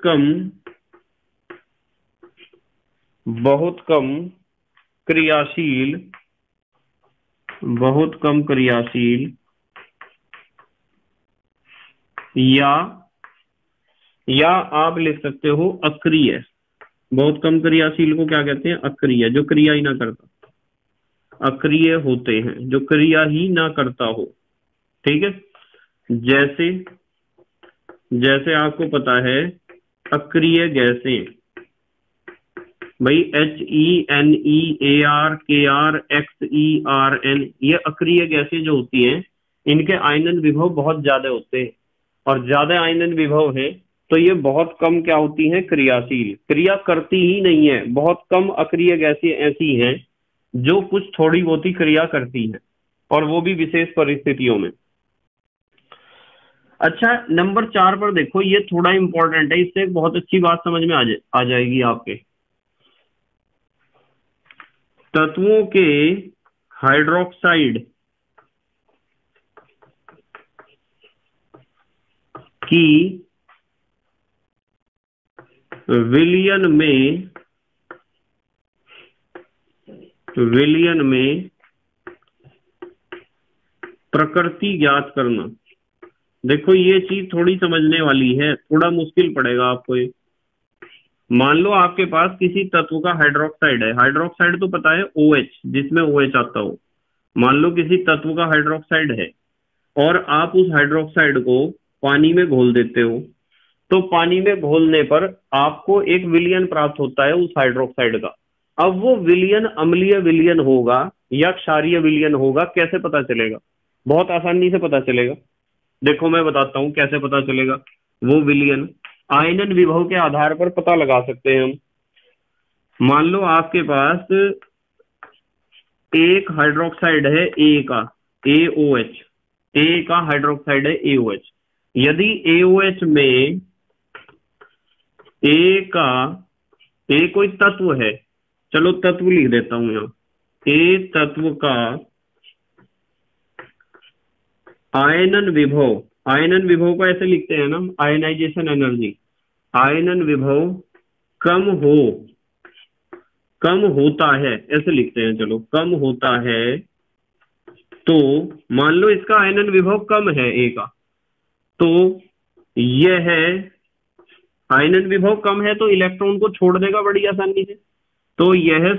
कम क्रियाशील या आप लिख सकते हो अक्रिय। बहुत कम क्रियाशील को क्या कहते हैं, अक्रिय, जो क्रिया ही ना करता, अक्रिय होते हैं, जो क्रिया ही ना करता हो। ठीक है, जैसे आपको पता है अक्रिय गैसें, भाई HENEARKRXERN, ये अक्रिय गैसें जो होती हैं इनके आयनन विभव बहुत ज्यादा होते हैं, और ज्यादा आयनन विभव है तो ये बहुत कम क्या होती हैं, क्रियाशील, क्रिया करती ही नहीं है। बहुत कम अक्रिय गैसें ऐसी हैं जो कुछ थोड़ी बहुत ही क्रिया करती हैं, और वो भी विशेष परिस्थितियों में। अच्छा, नंबर 4 पर देखो, ये थोड़ा इंपॉर्टेंट है, इससे एक बहुत अच्छी बात समझ में आ जाएगी आपके। तत्वों के हाइड्रोक्साइड की विलयन में प्रकृति ज्ञात करना। देखो ये चीज थोड़ी समझने वाली है, थोड़ा मुश्किल पड़ेगा आपको ये। मान लो आपके पास किसी तत्व का हाइड्रोक्साइड है, हाइड्रोक्साइड तो पता है OH, जिसमें OH आता हो। मान लो किसी तत्व का हाइड्रोक्साइड है और आप उस हाइड्रोक्साइड को पानी में घोल देते हो, तो पानी में घोलने पर आपको एक विलयन प्राप्त होता है उस हाइड्रोक्साइड का। अब वो विलयन अम्लीय विलयन होगा या क्षारीय विलयन होगा, कैसे पता चलेगा? बहुत आसानी से पता चलेगा। देखो मैं बताता हूं कैसे पता चलेगा। वो विलयन आयनन विभव के आधार पर पता लगा सकते हैं हम। मान लो आपके पास एक हाइड्रोक्साइड है A का, AOH, A का हाइड्रोक्साइड है AOH। यदि AOH में A कोई तत्व है, चलो तत्व लिख देता हूं यहां, A तत्व का आयनन विभव को ऐसे लिखते हैं ना, आयनाइजेशन एनर्जी, आयनन विभव कम होता है, ऐसे लिखते हैं, चलो कम होता है। तो मान लो इसका आयनन विभव कम है A का, तो यह आयनन विभव कम है तो इलेक्ट्रॉन को छोड़ देगा बड़ी आसानी से, तो यह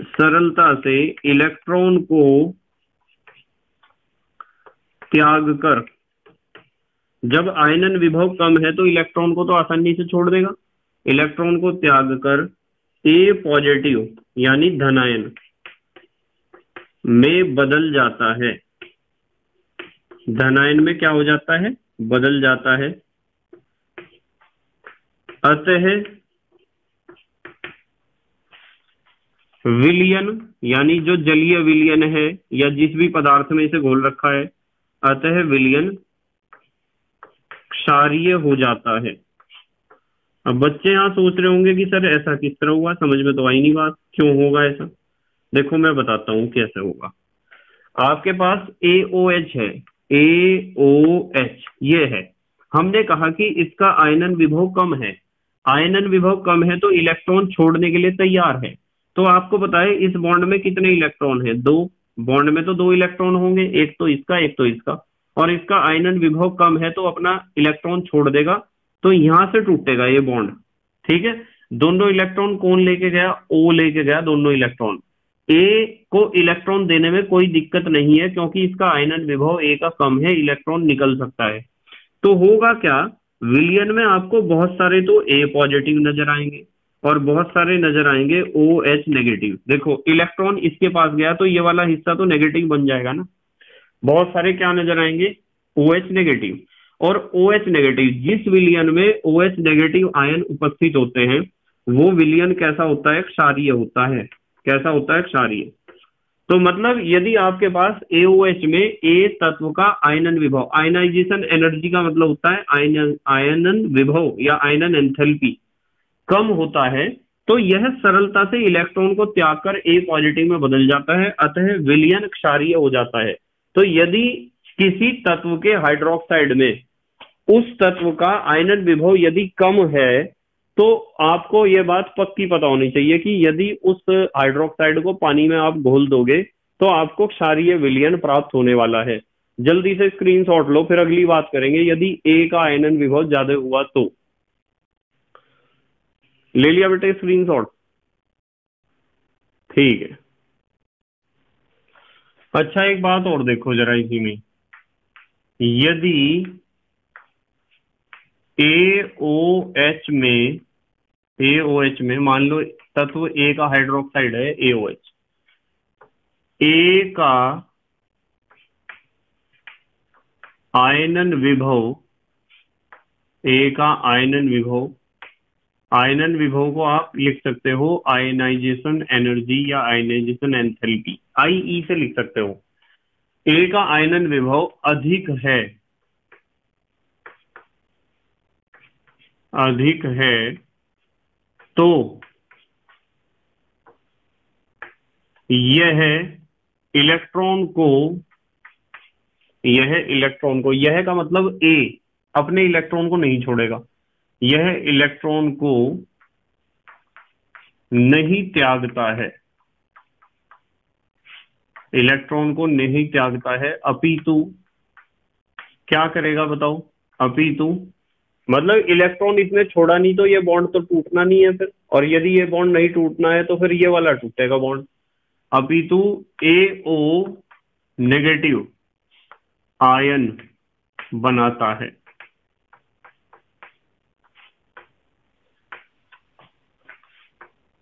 सरलता से इलेक्ट्रॉन को त्याग कर, जब आयनन विभव कम है तो इलेक्ट्रॉन को तो आसानी से छोड़ देगा, इलेक्ट्रॉन को त्याग कर A पॉजिटिव यानी धनायन में बदल जाता है। धनायन में क्या हो जाता है, बदल जाता है। अतः विलयन, यानी जो जलीय विलयन है या जिस भी पदार्थ में इसे घोल रखा है, अतः विलयन क्षारीय हो जाता है। अब बच्चे यहाँ सोच रहे होंगे कि सर ऐसा किस तरह हुआ, समझ में तो आई नहीं बात, क्यों होगा ऐसा। देखो मैं बताता हूँ कैसे होगा। आपके पास AOH है, AOH ये है, हमने कहा कि इसका आयनन विभव कम है। आयनन विभव कम है तो इलेक्ट्रॉन छोड़ने के लिए तैयार है। तो आपको पता है इस बॉन्ड में कितने इलेक्ट्रॉन हैं? दो। बॉन्ड में तो दो इलेक्ट्रॉन होंगे, एक तो इसका एक तो इसका, और इसका आयनन विभव कम है तो अपना इलेक्ट्रॉन छोड़ देगा, तो यहां से टूटेगा ये बॉन्ड। ठीक है, दोनों इलेक्ट्रॉन कौन लेके गया? O लेके गया दोनों इलेक्ट्रॉन। A को इलेक्ट्रॉन देने में कोई दिक्कत नहीं है क्योंकि इसका आयनन विभव A का कम है, इलेक्ट्रॉन निकल सकता है। तो होगा क्या, विलयन में आपको बहुत सारे तो A पॉजिटिव नजर आएंगे और बहुत सारे नजर आएंगे OH नेगेटिव। देखो इलेक्ट्रॉन इसके पास गया तो ये वाला हिस्सा तो नेगेटिव बन जाएगा ना। बहुत सारे क्या नजर आएंगे? OH negative. और OH नेगेटिव, जिस विलयन में OH नेगेटिव आयन उपस्थित होते हैं वो विलयन कैसा होता है? क्षारीय होता है। कैसा होता है? क्षारीय। तो मतलब यदि आपके पास AOH में A तत्व का आयनन विभव, आयनाइजेशन एनर्जी का मतलब होता है आयनन विभव या आयनन एंथैल्पी, कम होता है तो यह सरलता से इलेक्ट्रॉन को त्याग कर A पॉजिटिव में बदल जाता है, अतः विलयन क्षारीय हो जाता है। तो यदि किसी तत्व के हाइड्रोक्साइड में उस तत्व का आयनन विभव यदि कम है तो आपको यह बात पक्की पता होनी चाहिए कि यदि उस हाइड्रोक्साइड को पानी में आप घोल दोगे तो आपको क्षारीय विलयन प्राप्त होने वाला है। जल्दी से स्क्रीनशॉट लो, फिर अगली बात करेंगे। यदि A का आयनन विभव ज्यादा हुआ तो ले लिया बेटे स्क्रीनशॉट? ठीक है। अच्छा एक बात और देखो जरा इसी में, यदि AOH में मान लो तत्व A का हाइड्रोक्साइड है AOH, A का आयनन विभव, A का आयनन विभव को आप लिख सकते हो आयनाइजेशन एनर्जी या आयनाइजेशन एंथैल्पी, IE से लिख सकते हो। A का आयनन विभव अधिक है तो यह इलेक्ट्रॉन को, यह का मतलब A अपने इलेक्ट्रॉन को नहीं छोड़ेगा, यह इलेक्ट्रॉन को नहीं त्यागता है, इलेक्ट्रॉन को नहीं त्यागता है, अपितु क्या करेगा बताओ? अपितु मतलब इलेक्ट्रॉन इसने छोड़ा नहीं तो ये बॉन्ड तो टूटना नहीं है फिर, और यदि ये बॉन्ड नहीं टूटना है तो फिर ये वाला टूटेगा बॉन्ड। अपितु AO नेगेटिव आयन बनाता है,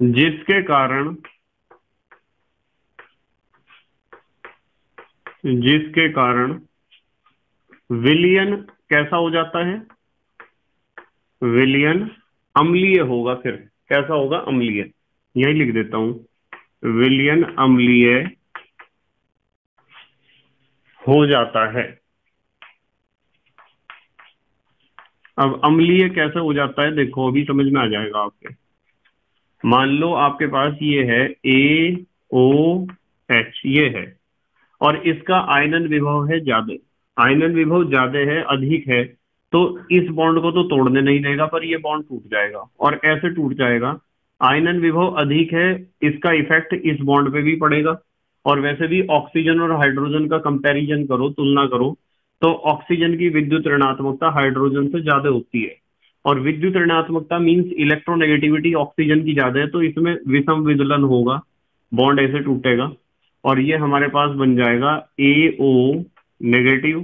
जिसके कारण विलयन कैसा हो जाता है? विलयन अम्लीय होगा। फिर कैसा होगा? अम्लीय। यही लिख देता हूं, विलयन अम्लीय हो जाता है। अब अम्लीय कैसे हो जाता है देखो, अभी समझ में आ जाएगा आपके। मान लो आपके पास ये है AOH, ये है, और इसका आयनन विभव है ज्यादा, आयनन विभव ज्यादा है, अधिक है, तो इस बॉन्ड को तो तोड़ने नहीं देगा पर ये बॉन्ड टूट जाएगा। और ऐसे टूट जाएगा, आयनन विभव अधिक है, इसका इफेक्ट इस बॉन्ड पे भी पड़ेगा। और वैसे भी ऑक्सीजन और हाइड्रोजन का कंपैरिजन करो, तुलना करो, तो ऑक्सीजन की विद्युत ऋणात्मकता हाइड्रोजन से ज्यादा होती है, और विद्युत ऋणात्मकता मींस इलेक्ट्रोनेगेटिविटी ऑक्सीजन की ज्यादा है, तो इसमें विषम विदलन होगा, बॉन्ड ऐसे टूटेगा, और ये हमारे पास बन जाएगा AO negative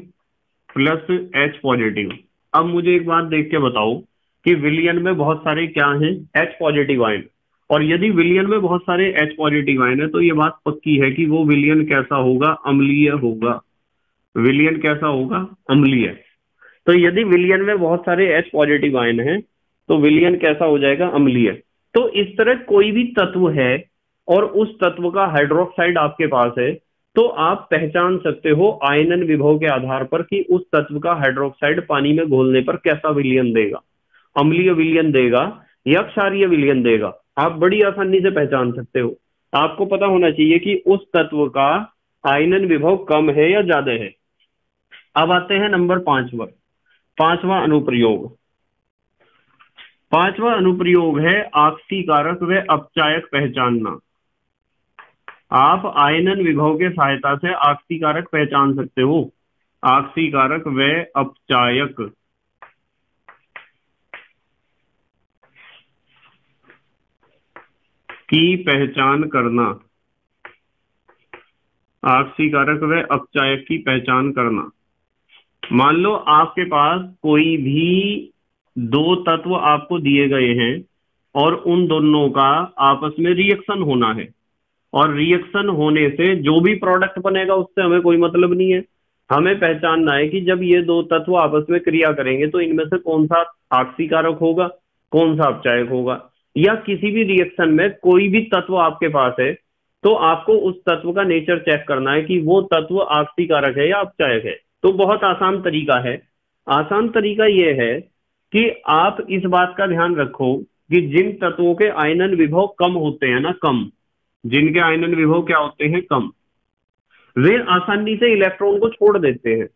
plus H positive. अब मुझे एक बात देख के बताओ कि विलयन में बहुत सारे क्या हैं? H positive ion. और यदि विलयन में बहुत सारे H पॉजिटिव आयन है तो ये बात पक्की है कि वो विलयन कैसा होगा? अम्लीय होगा। विलयन कैसा होगा? अम्लीय। तो यदि विलयन में बहुत सारे H पॉजिटिव आयन हैं तो विलयन कैसा हो जाएगा, अम्लीय। तो इस तरह कोई भी तत्व है और उस तत्व का हाइड्रोक्साइड आपके पास है, तो आप पहचान सकते हो आयनन विभव के आधार पर कि उस तत्व का हाइड्रोक्साइड पानी में घोलने पर कैसा विलयन देगा, अम्लीय विलयन देगा या क्षारीय विलयन देगा। आप बड़ी आसानी से पहचान सकते हो। आपको पता होना चाहिए कि उस तत्व का आयनन विभव कम है या ज्यादा है। अब आते हैं नंबर 5 पर, पांचवा अनुप्रयोग। पांचवा अनुप्रयोग है आक्सीकारक व अपचायक पहचानना। आप आयनन विभव के सहायता से आक्सीकारक पहचान सकते हो। आक्सीकारक व अपचायक की पहचान करना। आक्सीकारक व अपचायक की पहचान करना। मान लो आपके पास कोई भी दो तत्व आपको दिए गए हैं और उन दोनों का आपस में रिएक्शन होना है, और रिएक्शन होने से जो भी प्रोडक्ट बनेगा उससे हमें कोई मतलब नहीं है। हमें पहचानना है कि जब ये दो तत्व आपस में क्रिया करेंगे तो इनमें से कौन सा आक्सीकारक होगा, कौन सा अपचायक होगा। या किसी भी रिएक्शन में कोई भी तत्व आपके पास है तो आपको उस तत्व का नेचर चेक करना है कि वो तत्व आक्सीकारक है या अपचायक है। तो बहुत आसान तरीका है। आसान तरीका यह है कि आप इस बात का ध्यान रखो कि जिन तत्वों के आयनन विभव कम होते हैं ना, कम, जिनके आयनन विभव क्या होते हैं, कम, वे आसानी से इलेक्ट्रॉन को छोड़ देते हैं।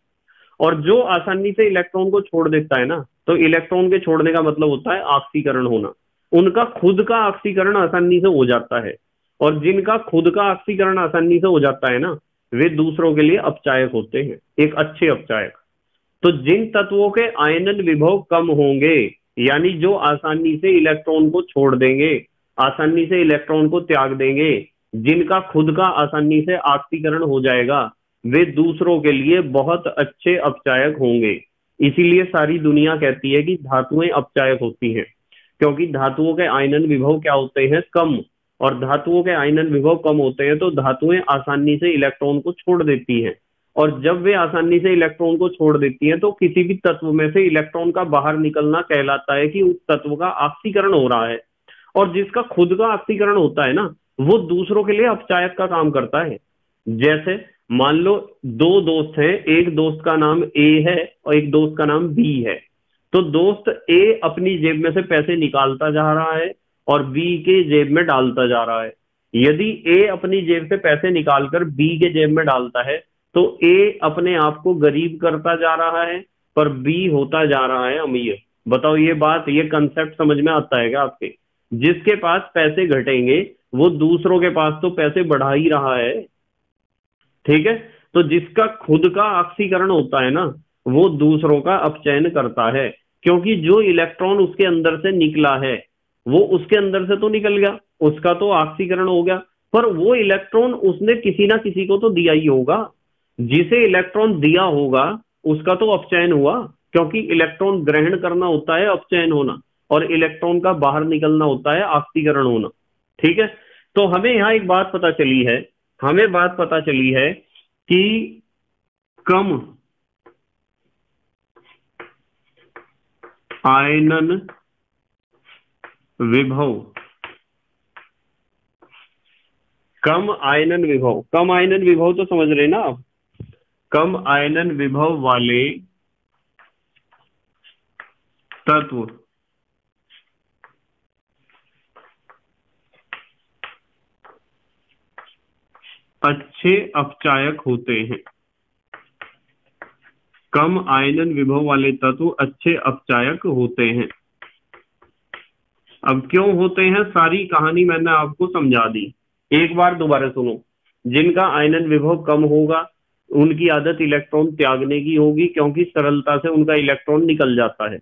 और जो आसानी से इलेक्ट्रॉन को छोड़ देता है ना, तो इलेक्ट्रॉन के छोड़ने का मतलब होता है ऑक्सीकरण होना। उनका खुद का ऑक्सीकरण आसानी से हो जाता है, और जिनका खुद का ऑक्सीकरण आसानी से हो जाता है ना, वे दूसरों के लिए अपचायक होते हैं, एक अच्छे अपचायक। तो जिन तत्वों के आयनन विभव कम होंगे, यानी जो आसानी से इलेक्ट्रॉन को छोड़ देंगे, आसानी से इलेक्ट्रॉन को त्याग देंगे, जिनका खुद का आसानी से ऑक्सीकरण हो जाएगा, वे दूसरों के लिए बहुत अच्छे अपचायक होंगे। इसीलिए सारी दुनिया कहती है कि धातुएं अपचायक होती हैं, क्योंकि धातुओं के आयनन विभव क्या होते हैं, कम। और धातुओं के आयनन विभव कम होते हैं तो धातुएं आसानी से इलेक्ट्रॉन को छोड़ देती हैं। और जब वे आसानी से इलेक्ट्रॉन को छोड़ देती हैं तो किसी भी तत्व में से इलेक्ट्रॉन का बाहर निकलना कहलाता है कि उस तत्व का ऑक्सीकरण हो रहा है। और जिसका खुद का ऑक्सीकरण होता है ना, वो दूसरों के लिए अपचायक का काम करता है। जैसे मान लो दो दोस्त हैं, एक दोस्त का नाम ए है और एक दोस्त का नाम बी है। तो दोस्त ए अपनी जेब में से पैसे निकालता जा रहा है और बी के जेब में डालता जा रहा है। यदि ए अपनी जेब से पैसे निकालकर बी के जेब में डालता है तो ए अपने आप को गरीब करता जा रहा है, पर बी होता जा रहा है अमीर। बताओ ये बात, ये कंसेप्ट समझ में आता है क्या आपके? जिसके पास पैसे घटेंगे वो दूसरों के पास तो पैसे बढ़ा ही रहा है, ठीक है। तो जिसका खुद का ऑक्सीकरण होता है ना, वो दूसरों का अपचयन करता है, क्योंकि जो इलेक्ट्रॉन उसके अंदर से निकला है वो उसके अंदर से तो निकल गया, उसका तो ऑक्सीकरण हो गया, पर वो इलेक्ट्रॉन उसने किसी ना किसी को तो दिया ही होगा। जिसे इलेक्ट्रॉन दिया होगा उसका तो अपचयन हुआ, क्योंकि इलेक्ट्रॉन ग्रहण करना होता है अपचयन होना, और इलेक्ट्रॉन का बाहर निकलना होता है ऑक्सीकरण होना, ठीक है। तो हमें यहां एक बात पता चली है, हमें बात पता चली है कि कम आयनन विभव, कम आयनन विभव, कम आयनन विभव तो समझ रहे ना आप, कम आयनन विभव वाले तत्व अच्छे अपचायक होते हैं। कम आयनन विभव वाले तत्व अच्छे अपचायक होते हैं। अब क्यों होते हैं, सारी कहानी मैंने आपको समझा दी, एक बार दोबारा सुनो। जिनका आयनन विभव कम होगा उनकी आदत इलेक्ट्रॉन त्यागने की होगी, क्योंकि सरलता से उनका इलेक्ट्रॉन निकल जाता है।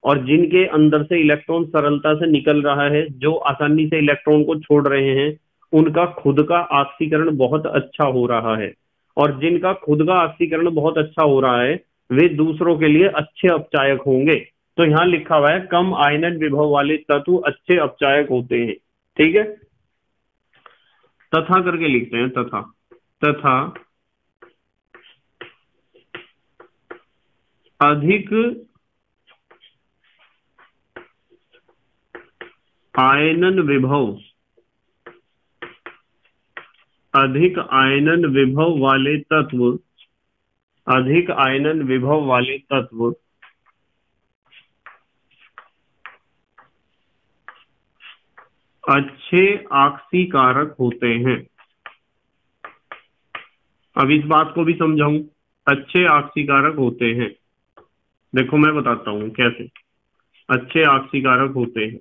और जिनके अंदर से इलेक्ट्रॉन सरलता से निकल रहा है, जो आसानी से इलेक्ट्रॉन को छोड़ रहे हैं, उनका खुद का ऑक्सीकरण बहुत अच्छा हो रहा है। और जिनका खुद का ऑक्सीकरण बहुत अच्छा हो रहा है वे दूसरों के लिए अच्छे अपचायक होंगे। तो यहां लिखा हुआ है कम आयनन विभव वाले तत्व अच्छे अपचायक होते हैं, ठीक है। तथा करके लिखते हैं, तथा, तथा अधिक आयनन विभव, अधिक आयनन विभव वाले तत्व, अधिक आयनन विभव वाले तत्व अच्छे ऑक्सीकारक होते हैं। अब इस बात को भी समझाऊं, अच्छे ऑक्सीकारक होते हैं। देखो मैं बताता हूं कैसे अच्छे ऑक्सीकारक होते हैं।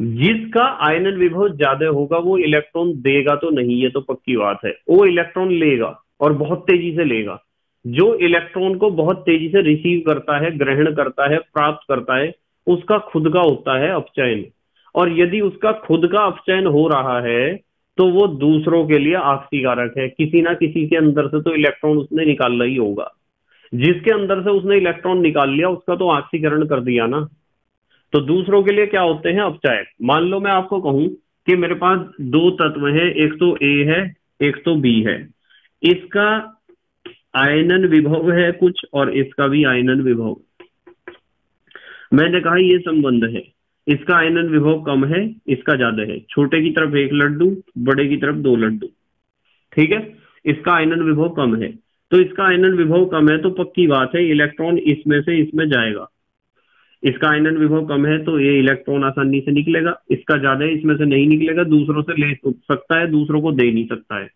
जिसका आयनन विभव ज्यादा होगा वो इलेक्ट्रॉन देगा तो नहीं, ये तो पक्की बात है। वो इलेक्ट्रॉन लेगा और बहुत तेजी से लेगा। जो इलेक्ट्रॉन को बहुत तेजी से रिसीव करता है, ग्रहण करता है, प्राप्त करता है, उसका खुद का होता है अपचयन। और यदि उसका खुद का अपचयन हो रहा है तो वो दूसरों के लिए ऑक्सीकारक है। किसी ना किसी के अंदर से तो इलेक्ट्रॉन उसने निकालना ही होगा। जिसके अंदर से उसने इलेक्ट्रॉन निकाल लिया उसका तो ऑक्सीकरण कर दिया ना। तो दूसरों के लिए क्या होते हैं? अपचायक। मान लो मैं आपको कहूं कि मेरे पास दो तत्व है, एक तो ए है, एक तो बी है। इसका आयनन विभव है कुछ और इसका भी आयनन विभव। मैंने कहा ये संबंध है, इसका आयनन विभव कम है, इसका ज्यादा है। छोटे की तरफ एक लड्डू, बड़े की तरफ दो लड्डू। ठीक है, इसका आयनन विभव कम है तो इसका आयनन विभव कम है तो पक्की बात है इलेक्ट्रॉन इसमें से इसमें जाएगा। इसका आयनन विभव कम है तो ये इलेक्ट्रॉन आसानी से निकलेगा, इसका ज्यादा है इसमें से नहीं निकलेगा, दूसरों से ले सकता है, दूसरों को दे नहीं सकता है।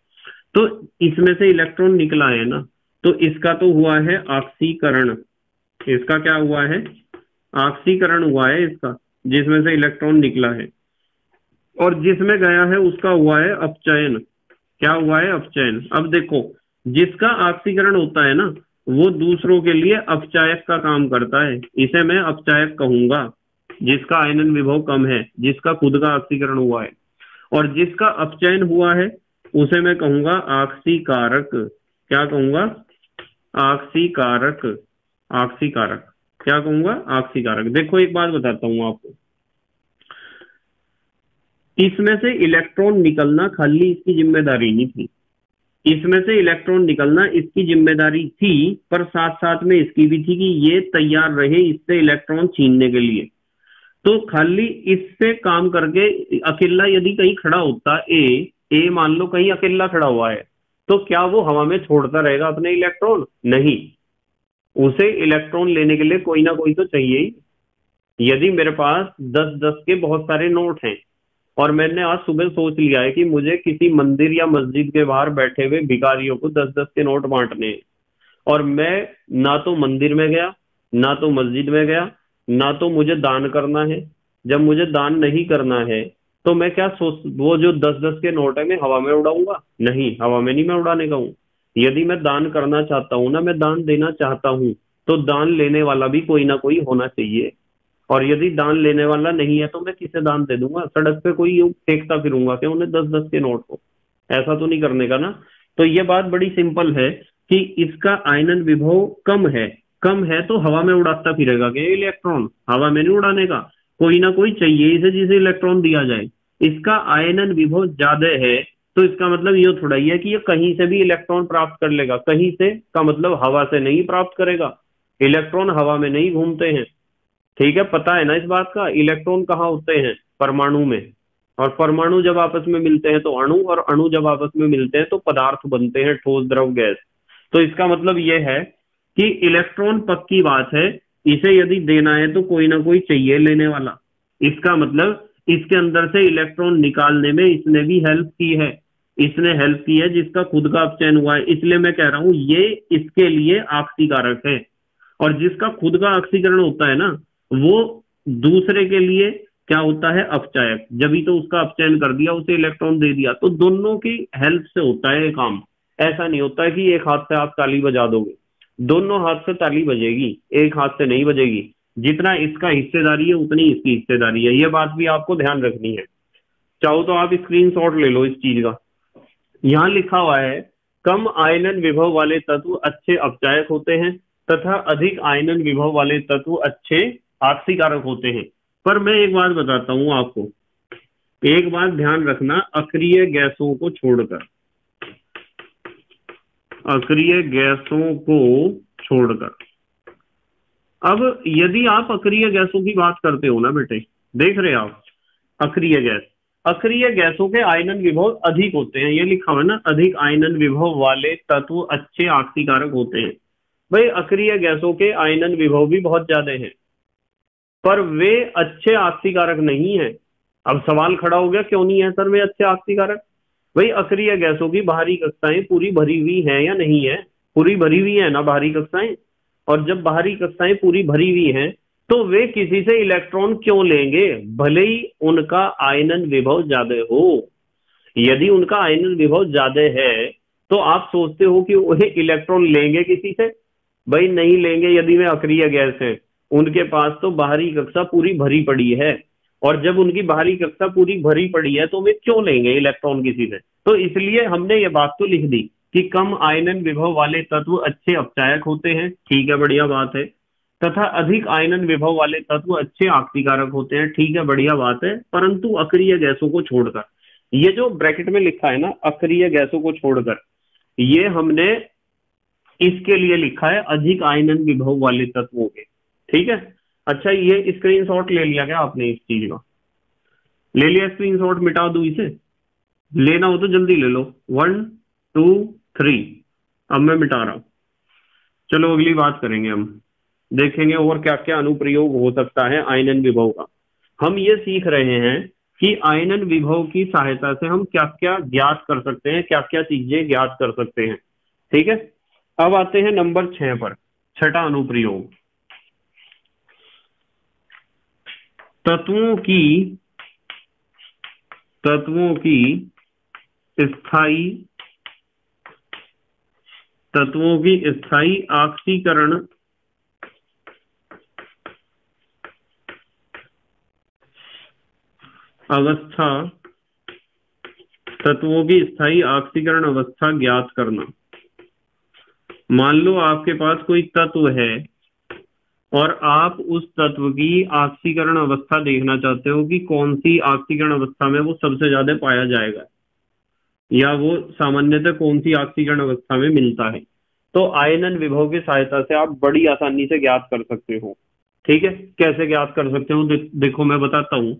तो इसमें से इलेक्ट्रॉन निकला है ना, तो इसका तो हुआ है ऑक्सीकरण। इसका क्या हुआ है? ऑक्सीकरण हुआ है इसका, जिसमें से इलेक्ट्रॉन निकला है। और जिसमें गया है उसका हुआ है अपचयन। क्या हुआ है? अपचयन। अब देखो, जिसका ऑक्सीकरण होता है ना वो दूसरों के लिए अपचायक का काम करता है, इसे मैं अपचायक कहूंगा। जिसका आयनन विभव कम है, जिसका खुद का ऑक्सीकरण हुआ है। और जिसका अपचयन हुआ है उसे मैं कहूंगा ऑक्सीकारक। क्या कहूंगा? ऑक्सीकारक। ऑक्सीकारक क्या कहूंगा? ऑक्सीकारक। देखो एक बात बताता हूं आपको, इसमें से इलेक्ट्रॉन निकलना खाली इसकी जिम्मेदारी नहीं थी। इसमें से इलेक्ट्रॉन निकलना इसकी जिम्मेदारी थी, पर साथ साथ में इसकी भी थी कि ये तैयार रहे इससे इलेक्ट्रॉन छीनने के लिए। तो खाली इससे काम करके अकेला यदि कहीं खड़ा होता ए मान लो कहीं अकेला खड़ा हुआ है, तो क्या वो हवा में छोड़ता रहेगा अपने इलेक्ट्रॉन? नहीं, उसे इलेक्ट्रॉन लेने के लिए कोई ना कोई तो चाहिए ही। यदि मेरे पास 10-10 के बहुत सारे नोट हैं और मैंने आज सुबह सोच लिया है कि मुझे किसी मंदिर या मस्जिद के बाहर बैठे हुए भिखारियों को 10-10 के नोट बांटने हैं, और मैं ना तो मंदिर में गया, ना तो मस्जिद में गया, ना तो मुझे दान करना है। जब मुझे दान नहीं करना है तो मैं क्या सोच, वो जो 10-10 के नोट है मैं हवा में उड़ाऊंगा? नहीं, हवा में नहीं मैं उड़ाने का हूं। यदि मैं दान करना चाहता हूं ना, मैं दान देना चाहता हूं, तो दान लेने वाला भी कोई ना कोई होना चाहिए। और यदि दान लेने वाला नहीं है तो मैं किसे दान दे दूंगा? सड़क पे कोई यूं फेंकता फिरूंगा कि उन्हें 10-10 के नोट को? ऐसा तो नहीं करने का ना। तो ये बात बड़ी सिंपल है कि इसका आयनन विभव कम है। कम है तो हवा में उड़ाता फिरेगा कि इलेक्ट्रॉन? हवा में नहीं उड़ाने का, कोई ना कोई चाहिए इसे जिसे इलेक्ट्रॉन दिया जाए। इसका आयनन विभव ज्यादा है तो इसका मतलब ये थोड़ा ही है कि ये कहीं से भी इलेक्ट्रॉन प्राप्त कर लेगा। कहीं से का मतलब हवा से नहीं प्राप्त करेगा। इलेक्ट्रॉन हवा में नहीं घूमते हैं। ठीक है, पता है ना इस बात का? इलेक्ट्रॉन कहाँ होते हैं? परमाणु में। और परमाणु जब आपस में मिलते हैं तो अणु, और अणु जब आपस में मिलते हैं तो पदार्थ बनते हैं, ठोस, द्रव, गैस। तो इसका मतलब यह है कि इलेक्ट्रॉन पक्की बात है, इसे यदि देना है तो कोई ना कोई चाहिए लेने वाला। इसका मतलब इसके अंदर से इलेक्ट्रॉन निकालने में इसने भी हेल्प की है। इसने हेल्प की है जिसका खुद का अपचयन हुआ है। इसलिए मैं कह रहा हूं ये इसके लिए ऑक्सीकारक है। और जिसका खुद का ऑक्सीकरण होता है ना, वो दूसरे के लिए क्या होता है? अपचायक। जब ही तो उसका अपचयन कर दिया, उसे इलेक्ट्रॉन दे दिया, तो दोनों की हेल्प से होता है ये काम। ऐसा नहीं होता है कि एक हाथ से आप ताली बजा दोगे। दोनों हाथ से ताली बजेगी, एक हाथ से नहीं बजेगी। जितना इसका हिस्सेदारी है उतनी इसकी हिस्सेदारी है। ये बात भी आपको ध्यान रखनी है। चाहो तो आप स्क्रीनशॉट ले लो इस चीज का। यहां लिखा हुआ है कम आयनन विभव वाले तत्व अच्छे अपचायक होते हैं तथा अधिक आयनन विभव वाले तत्व अच्छे ऑक्सीकारक होते हैं। पर मैं एक बात बताता हूं आपको, एक बात ध्यान रखना, अक्रिय गैसों को छोड़कर, अक्रिय गैसों को छोड़कर। अब यदि आप अक्रिय गैसों की बात करते हो ना बेटे, देख रहे हैं आप, अक्रिय गैस। अक्रिय गैसों के आयनन विभव अधिक होते हैं, ये लिखा हुआ है ना, अधिक आयनन विभव वाले तत्व अच्छे आक्सीकारक होते हैं। भाई अक्रिय गैसों के आयनन विभव भी बहुत ज्यादा हैं, पर वे अच्छे आक्सीकारक नहीं है। अब सवाल खड़ा हो गया, क्यों नहीं है सर वे अच्छे आक्सीकारक? भाई अक्रिय गैसों की बाहरी कक्षाएं पूरी भरी हुई हैं या नहीं है? पूरी भरी हुई है ना बाहरी कक्षाएं। और जब बाहरी कक्षाएं पूरी भरी हुई हैं तो वे किसी से इलेक्ट्रॉन क्यों लेंगे, भले ही उनका आयनन विभव ज्यादा हो। यदि उनका आयनन विभव ज्यादा है तो आप सोचते हो कि वह इलेक्ट्रॉन लेंगे किसी से? भाई नहीं लेंगे। यदि वे अक्रिय गैस हैं, उनके पास तो बाहरी कक्षा पूरी भरी पड़ी है, और जब उनकी बाहरी कक्षा पूरी भरी पड़ी है तो वे क्यों लेंगे इलेक्ट्रॉन किसी से? तो इसलिए हमने ये बात तो लिख दी कि कम आयनन विभव वाले तत्व अच्छे अपचायक होते हैं, ठीक है, बढ़िया बात है। तथा अधिक आयनन विभव वाले तत्व अच्छे आक्सीकारक होते हैं, ठीक है, बढ़िया बात है। परंतु अक्रिय गैसों को छोड़कर, ये जो ब्रैकेट में लिखा है ना, अक्रिय गैसों को छोड़कर, ये हमने इसके लिए लिखा है अधिक आयनन विभव वाले तत्वों के, ठीक है। अच्छा, ये स्क्रीनशॉट ले लिया क्या आपने इस चीज का? ले लिया स्क्रीनशॉट? मिटा दूं इसे? लेना हो तो जल्दी ले लो। 1 2 3। अब मैं मिटा रहा हूं। चलो अगली बात करेंगे, हम देखेंगे और क्या क्या अनुप्रयोग हो सकता है आयनन विभव का। हम ये सीख रहे हैं कि आयनन विभव की सहायता से हम क्या क्या ज्ञात कर सकते हैं, क्या क्या चीजें ज्ञात कर सकते हैं, ठीक है। अब आते हैं नंबर 6 पर, छठा अनुप्रयोग, तत्वों की स्थायी ऑक्सीकरण अवस्था, तत्वों की स्थायी ऑक्सीकरण अवस्था ज्ञात करना। मान लो आपके पास कोई तत्व है और आप उस तत्व की ऑक्सीकरण अवस्था देखना चाहते हो कि कौन सी ऑक्सीकरण अवस्था में वो सबसे ज्यादा पाया जाएगा, या वो सामान्यतः कौन सी ऑक्सीकरण अवस्था में मिलता है। तो आयनन विभव की सहायता से आप बड़ी आसानी से ज्ञात कर सकते हो, ठीक है। कैसे ज्ञात कर सकते हो? देखो मैं बताता हूं।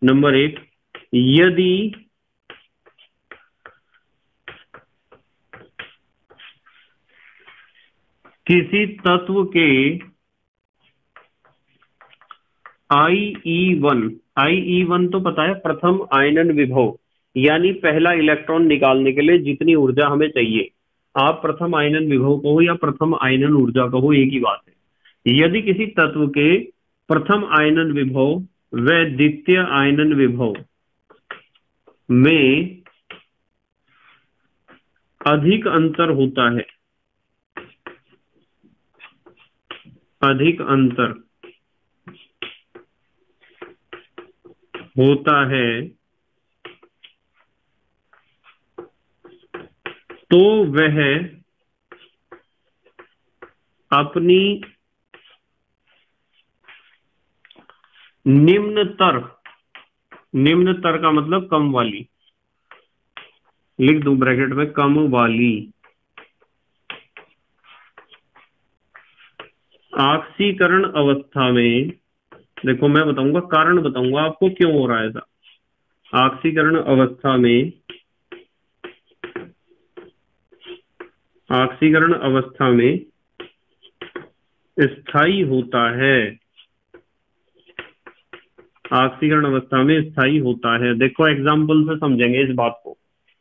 नंबर 1, यदि किसी तत्व के IE1 तो पता है, प्रथम आयनन विभव, यानी पहला इलेक्ट्रॉन निकालने के लिए जितनी ऊर्जा हमें चाहिए, आप प्रथम आयनन विभव कहो या प्रथम आयनन ऊर्जा कहो, एक ही बात है। यदि किसी तत्व के प्रथम आयनन विभव व द्वितीय आयनन विभव में अधिक अंतर होता है, अधिक अंतर होता है, तो वह अपनी निम्नतर का मतलब कम वाली, लिख दूं ब्रैकेट में, कम वाली ऑक्सीकरण अवस्था में, देखो मैं बताऊंगा, कारण बताऊंगा आपको क्यों हो रहा है ऐसा। ऑक्सीकरण अवस्था में स्थायी होता है, ऑक्सीकरण अवस्था में स्थायी होता है। देखो एग्जाम्पल से समझेंगे इस बात को।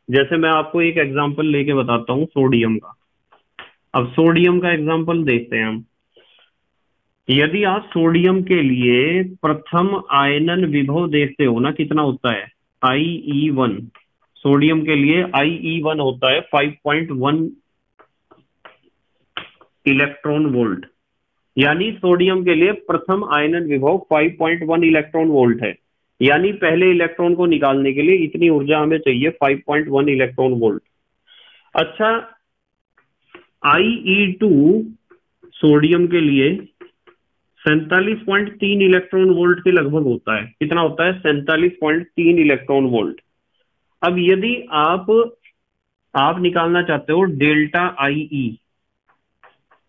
जैसे मैं आपको एक एग्जाम्पल लेके बताता हूं सोडियम का। अब सोडियम का एग्जाम्पल देखते हैं हम। यदि आप सोडियम के लिए प्रथम आयनन विभव देखते हो ना, कितना होता है, IE1। सोडियम के लिए IE1 होता है 5.1 इलेक्ट्रॉन वोल्ट, यानी सोडियम के लिए प्रथम आयनन विभव 5.1 इलेक्ट्रॉन वोल्ट है। यानी पहले इलेक्ट्रॉन को निकालने के लिए इतनी ऊर्जा हमें चाहिए, 5.1 इलेक्ट्रॉन वोल्ट। अच्छा, IE2 सोडियम के लिए 47.3 इलेक्ट्रॉन वोल्ट के लगभग होता है। कितना होता है? 47.3 इलेक्ट्रॉन वोल्ट। अब यदि आप निकालना चाहते हो डेल्टा IE,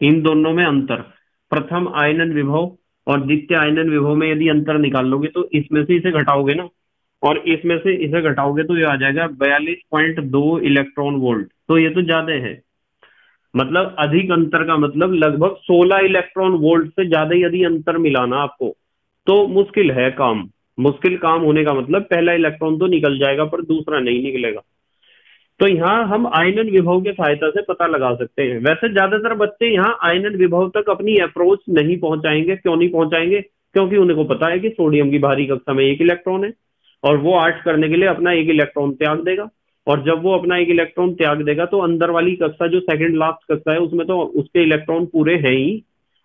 इन दोनों में अंतर, प्रथम आयनन विभव और द्वितीय आयनन विभव में यदि अंतर निकाल लोगे तो इसमें से इसे घटाओगे ना, और इसमें से इसे घटाओगे तो ये आ जाएगा 42.2 इलेक्ट्रॉन वोल्ट। तो ये तो ज्यादा है, मतलब अधिक अंतर का मतलब लगभग 16 इलेक्ट्रॉन वोल्ट से ज्यादा यदि अंतर मिलाना आपको, तो मुश्किल है काम। मुश्किल काम होने का मतलब पहला इलेक्ट्रॉन तो निकल जाएगा पर दूसरा नहीं निकलेगा। तो यहाँ हम आयनन विभव की सहायता से पता लगा सकते हैं। वैसे ज्यादातर बच्चे यहाँ आयनन विभव तक अपनी अप्रोच नहीं पहुंचाएंगे। क्यों नहीं पहुंचाएंगे? क्योंकि उनको पता है कि सोडियम की बाहरी कक्षा में एक इलेक्ट्रॉन है और वो 8 करने के लिए अपना एक इलेक्ट्रॉन त्याग देगा, और जब वो अपना एक इलेक्ट्रॉन त्याग देगा तो अंदर वाली कक्षा जो सेकंड लास्ट कक्षा है उसमें तो उसके इलेक्ट्रॉन पूरे हैं ही,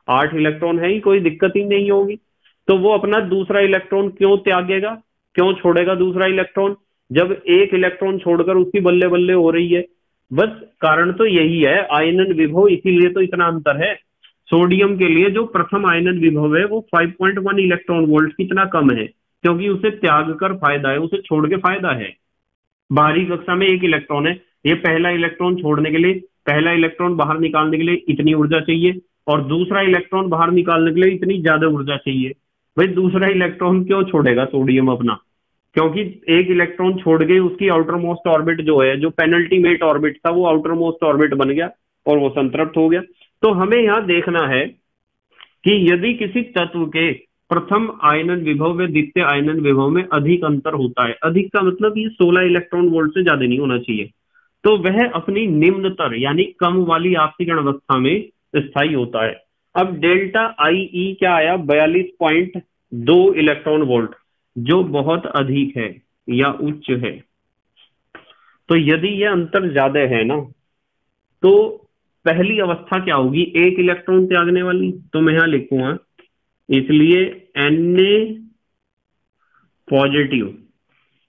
8 इलेक्ट्रॉन है ही, कोई दिक्कत ही नहीं होगी। तो वो अपना दूसरा इलेक्ट्रॉन क्यों त्यागेगा, क्यों छोड़ेगा दूसरा इलेक्ट्रॉन, जब एक इलेक्ट्रॉन छोड़कर उसकी बल्ले बल्ले हो रही है? बस कारण तो यही है, आयनन विभव, इसीलिए तो इतना अंतर है। सोडियम के लिए जो प्रथम आयनन विभव है वो 5.1 इलेक्ट्रॉन वोल्ट कितना कम है, क्योंकि उसे त्याग कर फायदा है, उसे छोड़ के फायदा है। बाहरी कक्षा में एक इलेक्ट्रॉन है, ये पहला इलेक्ट्रॉन छोड़ने के लिए, पहला इलेक्ट्रॉन बाहर निकालने के लिए इतनी ऊर्जा चाहिए, और दूसरा इलेक्ट्रॉन बाहर निकालने के लिए इतनी ज्यादा ऊर्जा चाहिए। भाई दूसरा इलेक्ट्रॉन क्यों छोड़ेगा सोडियम अपना? क्योंकि एक इलेक्ट्रॉन छोड़ गई, उसकी आउटर मोस्ट ऑर्बिट जो है, जो पेनल्टीमेट ऑर्बिट था, वो आउटर मोस्ट ऑर्बिट बन गया और वो संतृप्त हो गया। तो हमें यहाँ देखना है कि यदि किसी तत्व के प्रथम आयनन विभव व द्वितीय आयनन विभव में अधिक अंतर होता है, अधिक का मतलब ये 16 इलेक्ट्रॉन वोल्ट से ज्यादा नहीं होना चाहिए, तो वह अपनी निम्नतर यानी कम वाली आपसीकरण अवस्था में स्थायी होता है। अब डेल्टा आई ई क्या आया? 42.2 इलेक्ट्रॉन वोल्ट, जो बहुत अधिक है या उच्च है। तो यदि यह अंतर ज्यादा है ना, तो पहली अवस्था क्या होगी? एक इलेक्ट्रॉन त्यागने वाली। तो मैं यहां लिखूंगा, इसलिए Na पॉजिटिव,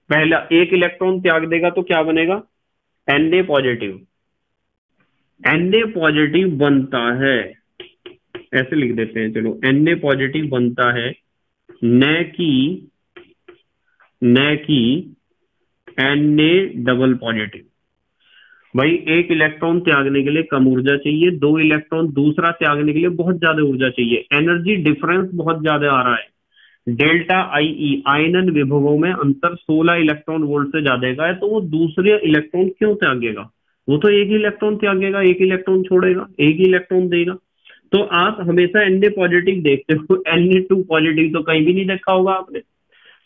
पहला एक इलेक्ट्रॉन त्याग देगा तो क्या बनेगा? Na positive. Na पॉजिटिव बनता है, ऐसे लिख देते हैं, चलो Na पॉजिटिव बनता है, न कि Na डबल पॉजिटिव। भाई एक इलेक्ट्रॉन त्यागने के लिए कम ऊर्जा चाहिए, 2 इलेक्ट्रॉन दूसरा त्यागने के लिए बहुत ज्यादा ऊर्जा चाहिए, एनर्जी डिफरेंस बहुत ज्यादा आ रहा है। डेल्टा आई ई आयनन विभवों में अंतर 16 इलेक्ट्रॉन वोल्ट से ज्यादा का है, तो वो दूसरे इलेक्ट्रॉन क्यों त्यागेगा? वो तो एक ही इलेक्ट्रॉन त्यागेगा, एक इलेक्ट्रॉन छोड़ेगा, एक ही इलेक्ट्रॉन देगा। तो आप हमेशा Na पॉजिटिव देखते हो, Na2 पॉजिटिव तो कहीं भी नहीं देखा होगा आपने।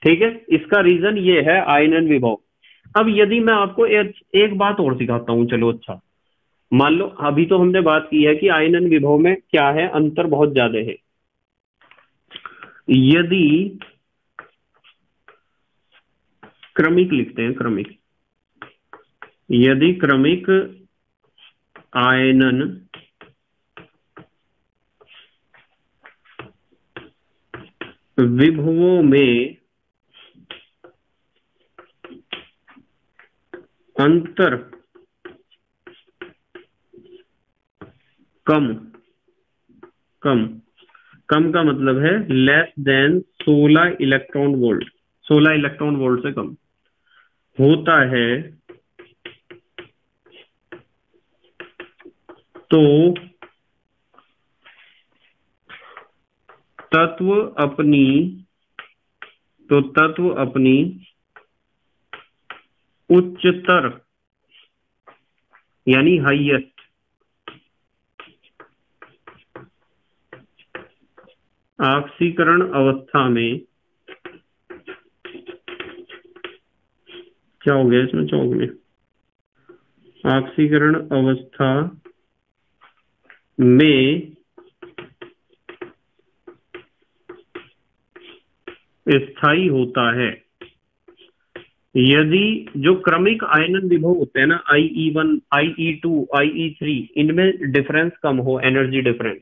ठीक है, इसका रीजन ये है आयनन विभव। अब यदि मैं आपको एक बात और सिखाता हूं, चलो अच्छा, मान लो अभी तो हमने बात की है कि आयनन विभव में क्या है, अंतर बहुत ज्यादा है। यदि क्रमिक लिखते हैं, क्रमिक, यदि क्रमिक आयनन विभवों में अंतर कम कम कम का मतलब है less than 16 electron volt, 16 electron volt से कम होता है, तो तत्व अपनी उच्चतर यानी हाईएस्ट ऑक्सीकरण अवस्था में, क्या हो गया इसमें चौक में, ऑक्सीकरण अवस्था में स्थायी होता है। यदि जो क्रमिक आयनन विभव होते हैं ना, IE1, IE2, IE3, इनमें डिफरेंस कम हो, एनर्जी डिफरेंस,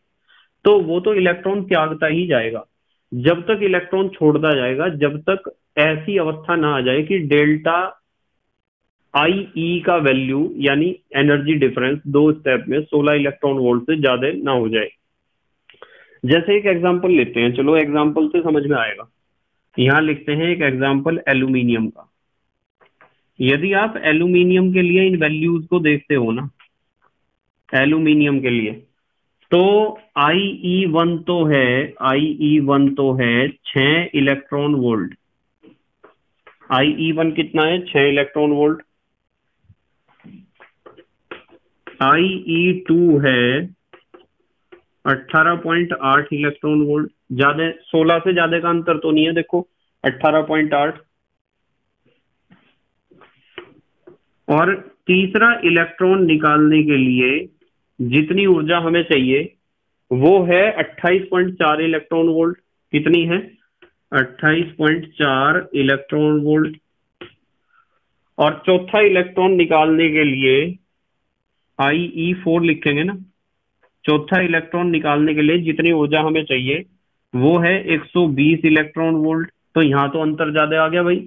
तो वो तो इलेक्ट्रॉन त्यागता ही जाएगा। जब तक इलेक्ट्रॉन छोड़ता जाएगा, जब तक ऐसी अवस्था ना आ जाए कि डेल्टा IE का वैल्यू यानी एनर्जी डिफरेंस 2 स्टेप में 16 इलेक्ट्रॉन वोल्ट से ज्यादा ना हो जाए। जैसे एक एग्जांपल लेते हैं, चलो एग्जांपल से समझ में आएगा। यहां लिखते हैं एक एग्जांपल एल्यूमिनियम का। यदि आप एल्यूमिनियम के लिए इन वैल्यूज को देखते हो ना, एल्यूमिनियम के लिए तो आई ई वन तो है 6 electron volt. I E one कितना है? 6 electron volt. I E two है 18.8 इलेक्ट्रॉन वोल्ट। ज्यादा 16 से ज्यादा का अंतर तो नहीं है, देखो 18.8। और तीसरा इलेक्ट्रॉन निकालने के लिए जितनी ऊर्जा हमें चाहिए वो है 28.4 इलेक्ट्रॉन वोल्ट। कितनी है? 28.4 इलेक्ट्रॉन वोल्ट। और चौथा इलेक्ट्रॉन निकालने के लिए आई ई फोर लिखेंगे ना। चौथा इलेक्ट्रॉन निकालने के लिए जितनी ऊर्जा हमें चाहिए वो है 120 इलेक्ट्रॉन वोल्ट। तो यहाँ तो अंतर ज्यादा आ गया भाई।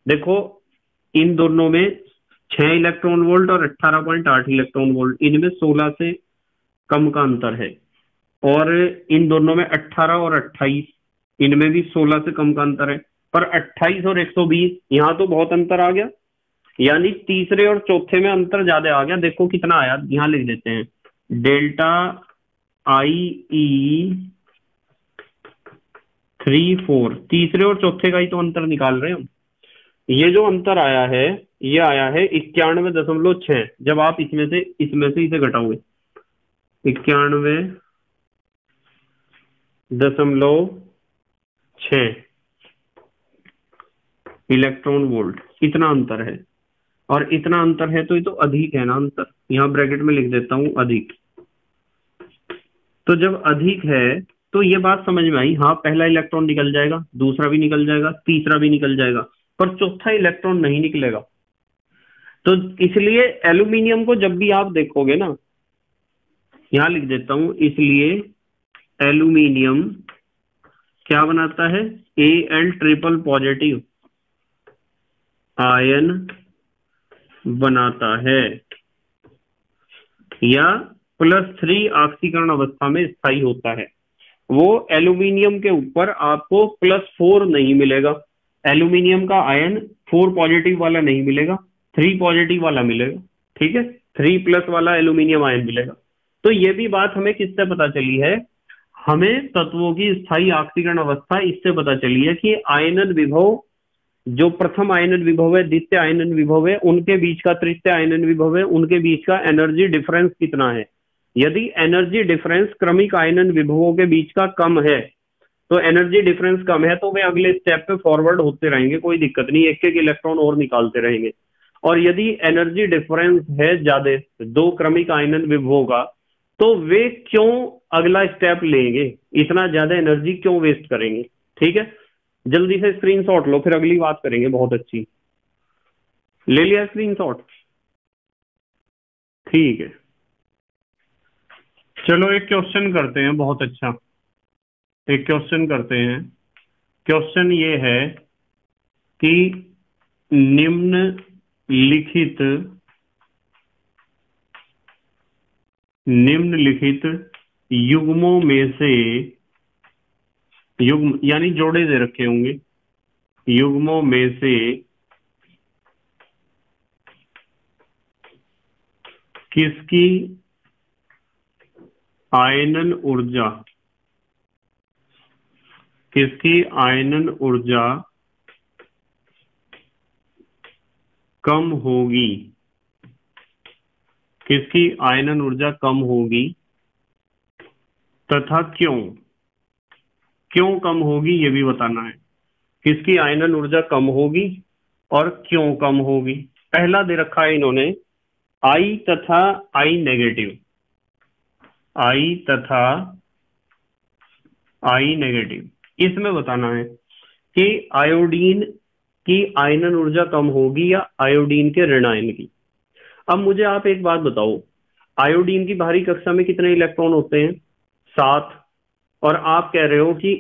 देखो इन दोनों में 6 इलेक्ट्रॉन वोल्ट और 18.8 इलेक्ट्रॉन वोल्ट, इनमें 16 से कम का अंतर है। और इन दोनों में 18 और 28, इनमें भी 16 से कम का अंतर है। पर 28 और 120 यहाँ तो बहुत अंतर आ गया। यानी तीसरे और चौथे में अंतर ज्यादा आ गया। देखो कितना आया, यहाँ लिख देते हैं। डेल्टा आई ई 3 4, तीसरे और चौथे का ही तो अंतर निकाल रहे हैं हम। ये जो अंतर आया है ये आया है 91.6। जब आप इसमें से इसे घटाओगे 91.6 इलेक्ट्रॉन वोल्ट, इतना अंतर है। और इतना अंतर है तो ये तो अधिक है ना अंतर। यहाँ ब्रैकेट में लिख देता हूं अधिक। तो जब अधिक है तो ये बात समझ में आई। हाँ, पहला इलेक्ट्रॉन निकल जाएगा, दूसरा भी निकल जाएगा, तीसरा भी निकल जाएगा, पर चौथा इलेक्ट्रॉन नहीं निकलेगा। तो इसलिए एल्यूमिनियम को जब भी आप देखोगे ना, यहां लिख देता हूं, इसलिए एल्यूमिनियम क्या बनाता है? Al ट्रिपल पॉजिटिव आयन बनाता है, या +3 ऑक्सीकरण अवस्था में स्थायी होता है। वो एल्यूमिनियम के ऊपर आपको +4 नहीं मिलेगा। एल्यूमिनियम का आयन 4 पॉजिटिव वाला नहीं मिलेगा, 3 पॉजिटिव वाला मिलेगा। ठीक है, 3+ वाला एल्यूमिनियम आयन मिलेगा। तो ये भी बात हमें किससे पता चली है? हमें तत्वों की स्थायी ऑक्सीकरण अवस्था इससे पता चली है कि आयनन विभव, जो प्रथम आयनन विभव है, द्वितीय आयनन विभव है, उनके बीच का, तृतीय आयनन विभव है, उनके बीच का एनर्जी डिफरेंस कितना है। यदि एनर्जी डिफरेंस क्रमिक आयनन विभवों के बीच का कम है, तो एनर्जी डिफरेंस कम है तो वे अगले स्टेप पे फॉरवर्ड होते रहेंगे, कोई दिक्कत नहीं, एक एक इलेक्ट्रॉन और निकालते रहेंगे। और यदि एनर्जी डिफरेंस है ज्यादा, 2 क्रमिक आयनन विभवों का, तो वे क्यों अगला स्टेप लेंगे? इतना ज्यादा एनर्जी क्यों वेस्ट करेंगे? ठीक है, जल्दी से स्क्रीनशॉट लो, फिर अगली बात करेंगे। बहुत अच्छी, ले लिया स्क्रीनशॉट? ठीक है, चलो एक क्वेश्चन करते हैं। बहुत अच्छा, एक क्वेश्चन करते हैं। क्वेश्चन ये है कि निम्नलिखित युग्मों में से, युग्म यानी जोड़े दे रखे होंगे, युग्मों में से किसकी आयनन ऊर्जा कम होगी, किसकी आयनन ऊर्जा कम होगी तथा क्यों कम होगी ये भी बताना है। किसकी आयनन ऊर्जा कम होगी और क्यों कम होगी। पहला दे रखा है इन्होंने आई तथा आई नेगेटिव, आई तथा आई नेगेटिव। इसमें बताना है कि आयोडीन की आयनन ऊर्जा कम होगी या आयोडीन के ऋण आयन की। अब मुझे आप एक बात बताओ, आयोडीन की बाहरी कक्षा में कितने इलेक्ट्रॉन होते हैं? 7। और आप कह रहे हो कि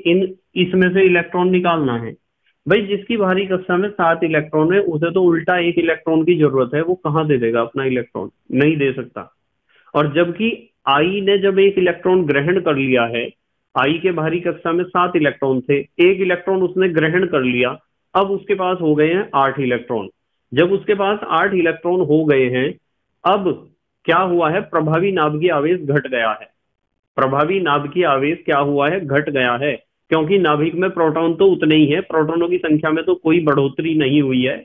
इसमें से इलेक्ट्रॉन निकालना है। भाई जिसकी बाहरी कक्षा में 7 इलेक्ट्रॉन है उसे तो उल्टा 1 इलेक्ट्रॉन की जरूरत है, वो कहां दे देगा अपना इलेक्ट्रॉन? नहीं दे सकता। और जबकि आई ने जब 1 इलेक्ट्रॉन ग्रहण कर लिया है, आई के बाहरी कक्षा में 7 इलेक्ट्रॉन थे, 1 इलेक्ट्रॉन उसने ग्रहण कर लिया, अब उसके पास हो गए हैं 8 इलेक्ट्रॉन। जब उसके पास 8 इलेक्ट्रॉन हो गए हैं, अब क्या हुआ है? प्रभावी नाभिकीय आवेश घट गया है। प्रभावी नाभिकीय आवेश क्या हुआ है, घट गया है, क्योंकि नाभिक में प्रोटॉन तो उतने ही है, प्रोटॉनों की संख्या में तो कोई बढ़ोतरी नहीं हुई है।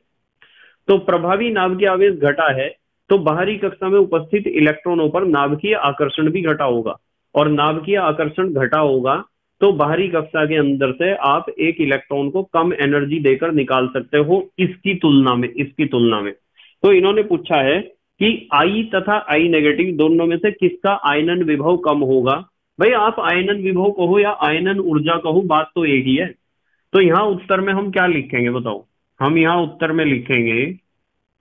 तो प्रभावी नाभिकीय आवेश घटा है, तो बाहरी कक्षा में उपस्थित इलेक्ट्रॉनों पर नाभिकीय आकर्षण भी घटा होगा, और नाभिकीय आकर्षण घटा होगा तो बाहरी कक्षा के अंदर से आप एक इलेक्ट्रॉन को कम एनर्जी देकर निकाल सकते हो इसकी तुलना में। तो इन्होंने पूछा है कि आई तथा आई नेगेटिव दोनों में से किसका आयनन विभव कम होगा। भाई आप आयनन विभव कहो या आयनन ऊर्जा कहो, बात तो एक ही है। तो यहाँ उत्तर में हम क्या लिखेंगे बताओ, हम यहाँ उत्तर में लिखेंगे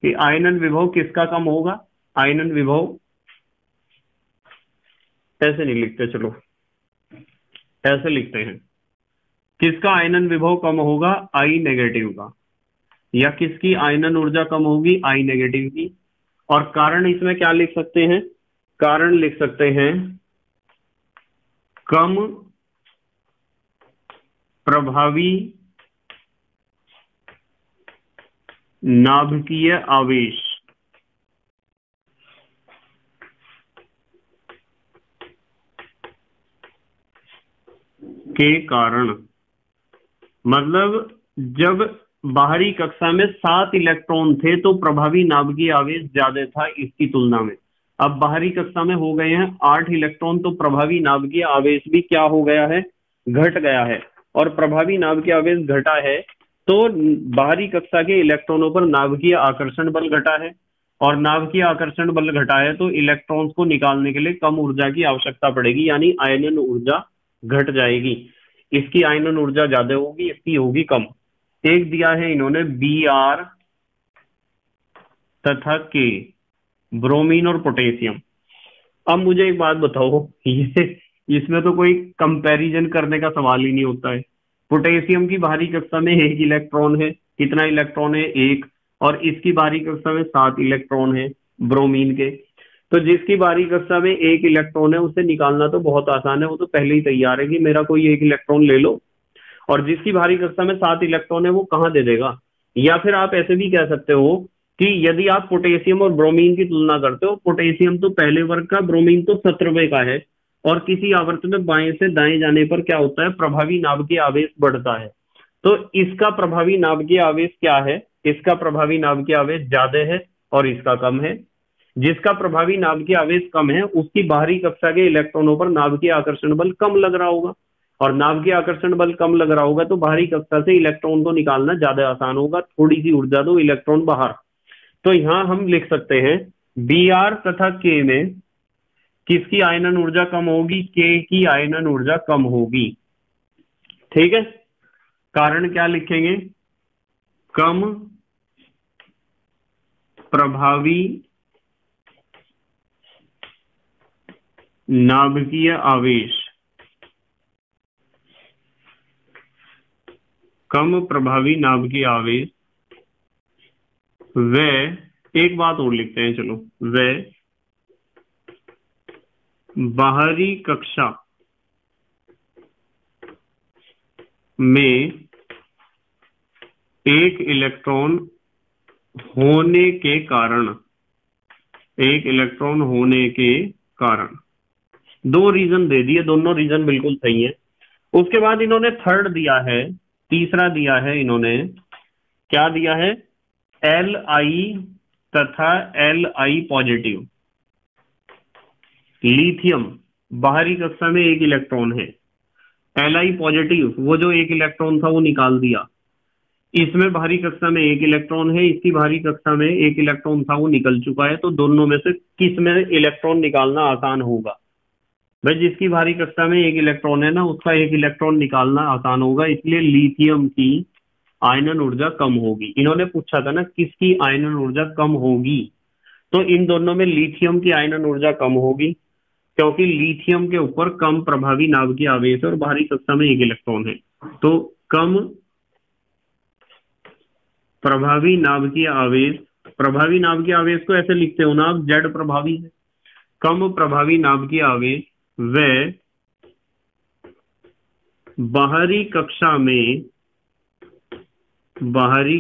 कि आयनन विभव किसका कम होगा। आयनन विभव ऐसे नहीं लिखते, चलो ऐसे लिखते हैं, किसका आयनन विभव कम होगा, आई नेगेटिव का। या किसकी आयनन ऊर्जा कम होगी, आई नेगेटिव की। और कारण इसमें क्या लिख सकते हैं, कारण लिख सकते हैं कम प्रभावी नाभिकीय आवेश के कारण। मतलब जब बाहरी कक्षा में 7 इलेक्ट्रॉन थे तो प्रभावी नाभिकीय आवेश ज्यादा था इसकी तुलना में। अब बाहरी कक्षा में हो गए हैं 8 इलेक्ट्रॉन, तो प्रभावी नाभिकीय आवेश भी क्या हो गया है, घट गया है। और प्रभावी नाभिकीय आवेश घटा है तो बाहरी कक्षा के इलेक्ट्रॉनों पर नाभिकीय आकर्षण बल घटा है, और नाभिकीय आकर्षण बल घटा है तो इलेक्ट्रॉन्स को निकालने के लिए कम ऊर्जा की आवश्यकता पड़ेगी, यानी आयनन ऊर्जा घट जाएगी। इसकी आयनन ऊर्जा ज्यादा होगी, इसकी होगी कम। एक दिया है इन्होंने Br तथा K, ब्रोमीन और पोटेशियम। अब मुझे एक बात बताओ, ये इसमें तो कोई कंपैरिजन करने का सवाल ही नहीं होता है। पोटेशियम की बाहरी कक्षा में 1 इलेक्ट्रॉन है, कितना इलेक्ट्रॉन है, 1, और इसकी बाहरी कक्षा में 7 इलेक्ट्रॉन है ब्रोमीन के। तो जिसकी बाहरी कक्षा में 1 इलेक्ट्रॉन है उसे निकालना तो बहुत आसान है, वो तो पहले ही तैयार है कि मेरा कोई 1 इलेक्ट्रॉन ले लो। और जिसकी बाहरी कक्षा में 7 इलेक्ट्रॉन है वो कहाँ दे देगा। या फिर आप ऐसे भी कह सकते हो कि यदि आप पोटेशियम और ब्रोमीन की तुलना करते हो, पोटेशियम तो पहले वर्ग का, ब्रोमीन तो 17वें का है, और किसी आवर्त में बाएं से दाएं जाने पर क्या होता है, प्रभावी नाभिकीय आवेश बढ़ता है। तो इसका प्रभावी नाभिकीय आवेश क्या है, इसका प्रभावी नाभिकीय आवेश ज्यादा है और इसका कम है। जिसका प्रभावी नाभिकीय आवेश कम है उसकी बाहरी कक्षा के इलेक्ट्रॉनों पर नाभिकीय आकर्षण बल कम लग रहा होगा, और नाभिकीय आकर्षण बल कम लग रहा होगा तो बाहरी कक्षा से इलेक्ट्रॉन को निकालना ज्यादा आसान होगा, थोड़ी सी ऊर्जा दो, इलेक्ट्रॉन बाहर। तो यहां हम लिख सकते हैं Br तथा K में किसकी आयनन ऊर्जा कम होगी, K की आयनन ऊर्जा कम होगी। ठीक है, कारण क्या लिखेंगे, कम प्रभावी नाभिकीय आवेश, कम प्रभावी नाभिकीय आवेश व, एक बात और लिखते हैं चलो, व बाहरी कक्षा में 1 इलेक्ट्रॉन होने के कारण, 1 इलेक्ट्रॉन होने के कारण। 2 रीजन दे दिए, दोनों रीजन बिल्कुल सही है। उसके बाद इन्होंने थर्ड दिया है, तीसरा दिया है इन्होंने, क्या दिया है, Li तथा Li पॉजिटिव। लिथियम बाहरी कक्षा में 1 इलेक्ट्रॉन है, Li पॉजिटिव वो जो 1 इलेक्ट्रॉन था वो निकाल दिया, इसमें बाहरी कक्षा में 1 इलेक्ट्रॉन है, इसकी बाहरी कक्षा में 1 इलेक्ट्रॉन था वो निकल चुका है। तो दोनों में से किस में इलेक्ट्रॉन निकालना आसान होगा, भाई जिसकी बाहरी कक्षा में 1 इलेक्ट्रॉन है ना उसका 1 इलेक्ट्रॉन निकालना आसान होगा, इसलिए लिथियम की आयनन ऊर्जा कम होगी। इन्होंने पूछा था ना किसकी आयनन ऊर्जा कम होगी, तो इन दोनों में लिथियम की आयनन ऊर्जा कम होगी, क्योंकि लिथियम के ऊपर कम प्रभावी नाभिकीय आवेश है और बाहरी कक्षा में 1 इलेक्ट्रॉन है। तो कम प्रभावी नाभिकीय आवेश, प्रभावी नाभिकीय आवेश को ऐसे लिखते हो ना आप, जेड प्रभावी है, कम प्रभावी नाभिकीय आवेश व बाहरी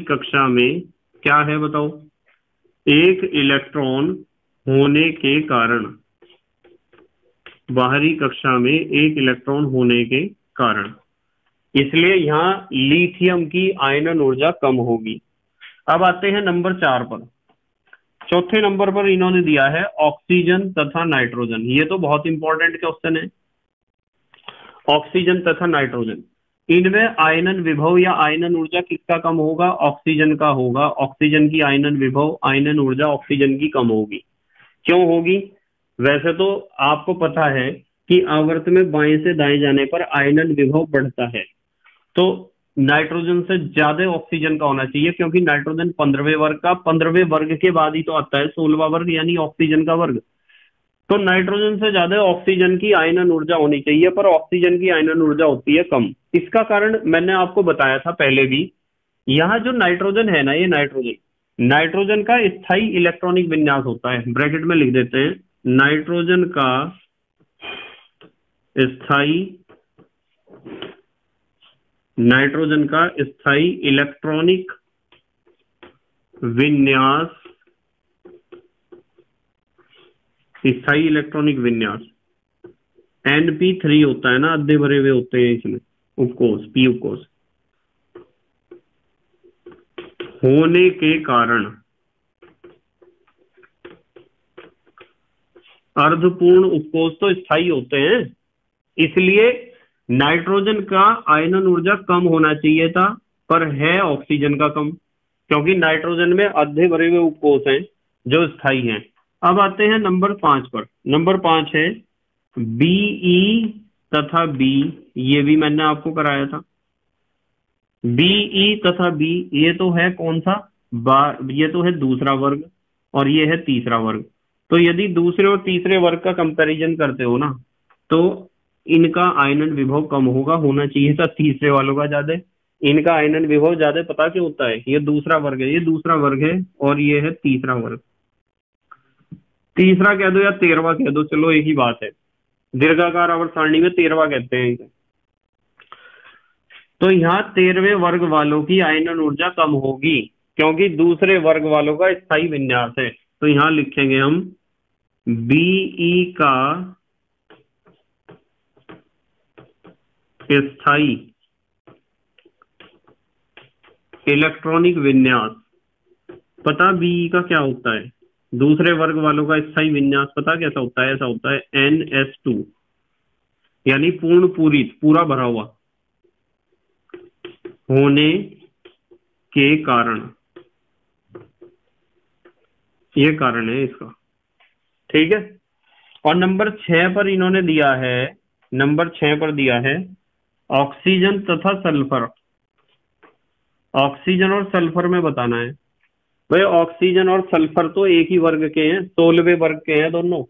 कक्षा में क्या है बताओ, 1 इलेक्ट्रॉन होने के कारण, बाहरी कक्षा में एक इलेक्ट्रॉन होने के कारण, इसलिए यहाँ लिथियम की आयनन ऊर्जा कम होगी। अब आते हैं नंबर 4 पर। चौथे नंबर पर इन्होंने दिया है ऑक्सीजन तथा नाइट्रोजन। ये तो बहुत इंपॉर्टेंट क्वेश्चन है। ऑक्सीजन तथा नाइट्रोजन, इनमें आयनन विभव या आयनन ऊर्जा किसका कम होगा? ऑक्सीजन का होगा। ऑक्सीजन की आयनन विभव, आयनन ऊर्जा ऑक्सीजन की कम होगी। क्यों होगी? वैसे तो आपको पता है कि आवर्त में बाएं से दाएं जाने पर आयनन विभव बढ़ता है, तो नाइट्रोजन से ज्यादा ऑक्सीजन का होना चाहिए, क्योंकि नाइट्रोजन 15वें वर्ग का, 15वें वर्ग के बाद ही तो आता है 16वां वर्ग यानी ऑक्सीजन का वर्ग। तो नाइट्रोजन से ज्यादा ऑक्सीजन की आयनन ऊर्जा होनी चाहिए, पर ऑक्सीजन की आयनन ऊर्जा होती है कम। इसका कारण मैंने आपको बताया था पहले भी। यहाँ जो नाइट्रोजन है ना, ये नाइट्रोजन, नाइट्रोजन का स्थायी इलेक्ट्रॉनिक विन्यास होता है। ब्रैकेट में लिख देते हैं, नाइट्रोजन का स्थायी, नाइट्रोजन का स्थायी इलेक्ट्रॉनिक विन्यास, स्थायी इलेक्ट्रॉनिक विन्यास Np3 होता है ना, आधे भरे हुए होते हैं इसमें उपकोष, पी उपकोष होने के कारण अर्धपूर्ण उपकोष तो स्थायी होते हैं, इसलिए नाइट्रोजन का आयनन ऊर्जा कम होना चाहिए था, पर है ऑक्सीजन का कम, क्योंकि नाइट्रोजन में आधे भरे हुए उपकोष हैं जो स्थायी हैं। अब आते हैं नंबर 5 पर। नंबर 5 है Be तथा B, ये भी मैंने आपको कराया था। Be तथा B, ये तो है कौन सा? ये तो है दूसरा वर्ग और ये है तीसरा वर्ग। तो यदि दूसरे और तीसरे वर्ग का कंपैरिजन करते हो ना, तो इनका आयनन विभव कम होगा, होना चाहिए था तीसरे वालों का ज्यादा। इनका आयनन विभव ज्यादा, पता क्यों होता है? ये दूसरा वर्ग है, ये दूसरा वर्ग है और ये है तीसरा वर्ग। तीसरा कह दो या 13वां कह दो, चलो एक ही बात है। दीर्घाकार आवर्त सारणी में 13वां कहते हैं इसे। तो यहाँ 13वें वर्ग वालों की आयनन ऊर्जा कम होगी, क्योंकि दूसरे वर्ग वालों का स्थायी विन्यास है। तो यहाँ लिखेंगे हम Be का स्थायी इलेक्ट्रॉनिक विन्यास, पता Be का क्या होता है? दूसरे वर्ग वालों का स्थायी विन्यास पता कैसा होता है? ऐसा होता है NS2, यानी पूर्ण पूरित, पूरा भरा हुआ होने के कारण, ये कारण है इसका। ठीक है। और नंबर 6 पर इन्होंने दिया है, नंबर 6 पर दिया है ऑक्सीजन तथा सल्फर। ऑक्सीजन और सल्फर में बताना है। भाई ऑक्सीजन और सल्फर तो एक ही वर्ग के हैं, 16वें वर्ग के हैं दोनों।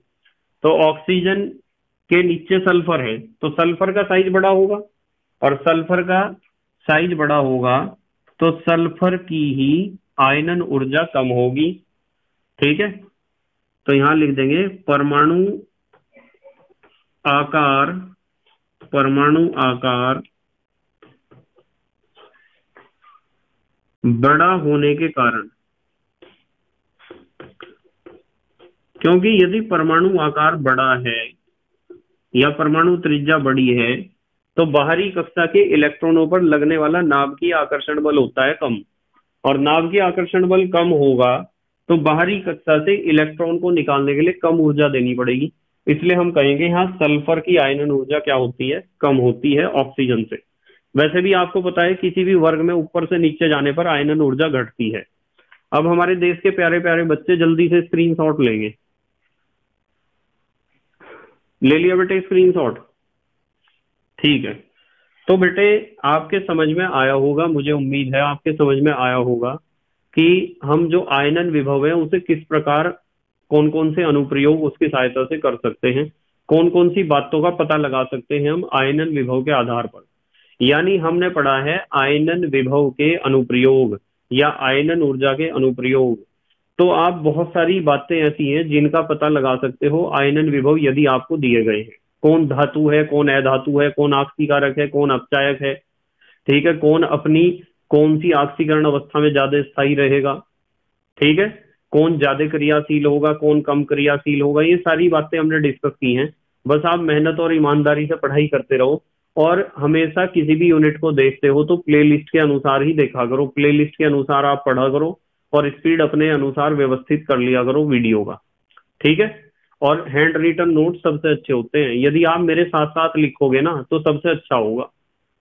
तो ऑक्सीजन के नीचे सल्फर है, तो सल्फर का साइज बड़ा होगा, और सल्फर का साइज बड़ा होगा तो सल्फर की ही आयनन ऊर्जा कम होगी। ठीक है। तो यहां लिख देंगे परमाणु आकार, परमाणु आकार बड़ा होने के कारण, क्योंकि यदि परमाणु आकार बड़ा है या परमाणु त्रिज्या बड़ी है, तो बाहरी कक्षा के इलेक्ट्रॉनों पर लगने वाला नाभिकीय आकर्षण बल होता है कम, और नाभिकीय आकर्षण बल कम होगा तो बाहरी कक्षा से इलेक्ट्रॉन को निकालने के लिए कम ऊर्जा देनी पड़ेगी। इसलिए हम कहेंगे यहाँ सल्फर की आयनन ऊर्जा क्या होती है? कम होती है ऑक्सीजन से। वैसे भी आपको पता है किसी भी वर्ग में ऊपर से नीचे जाने पर आयनन ऊर्जा घटती है। अब हमारे देश के प्यारे प्यारे बच्चे जल्दी से स्क्रीनशॉट लेंगे। ले लिया बेटे स्क्रीनशॉट? ठीक है। तो बेटे आपके समझ में आया होगा, मुझे उम्मीद है आपके समझ में आया होगा कि हम जो आयनन विभव है उसे किस प्रकार, कौन कौन से अनुप्रयोग उसकी सहायता से कर सकते हैं, कौन कौन सी बातों का पता लगा सकते हैं हम आयनन विभव के आधार पर। यानी हमने पढ़ा है आयनन विभव के अनुप्रयोग या आयनन ऊर्जा के अनुप्रयोग। तो आप बहुत सारी बातें ऐसी हैं जिनका पता लगा सकते हो आयनन विभव यदि आपको दिए गए हैं। कौन धातु है, कौन अधातु है, कौन आक्सीकारक है, कौन अपचायक है, ठीक है, कौन अपनी कौन सी आक्सीकरण अवस्था में ज्यादा स्थायी रहेगा, ठीक है, कौन ज्यादा क्रियाशील होगा, कौन कम क्रियाशील होगा, ये सारी बातें हमने डिस्कस की हैं। बस आप मेहनत और ईमानदारी से पढ़ाई करते रहो, और हमेशा किसी भी यूनिट को देखते हो तो प्लेलिस्ट के अनुसार ही देखा करो, प्लेलिस्ट के अनुसार आप पढ़ा करो, और स्पीड अपने अनुसार व्यवस्थित कर लिया करो वीडियो का। ठीक है। और हैंड रिटन नोट सबसे अच्छे होते हैं, यदि आप मेरे साथ साथ लिखोगे ना तो सबसे अच्छा होगा।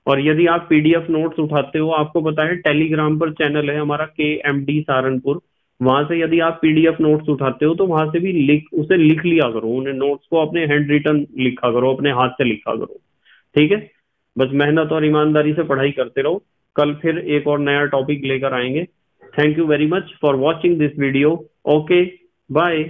और यदि आप पीडीएफ नोट्स उठाते हो, आपको पता है टेलीग्राम पर चैनल है हमारा KMD सहारनपुर, वहां से यदि आप पीडीएफ नोट्स उठाते हो तो वहां से भी लिख लिया करो, उन्हें नोट्स को अपने हैंड रिटन लिखा करो, अपने हाथ से लिखा करो। ठीक है। बस मेहनत और ईमानदारी से पढ़ाई करते रहो। कल फिर एक और नया टॉपिक लेकर आएंगे। Thank you very much for watching this video. Okay, bye.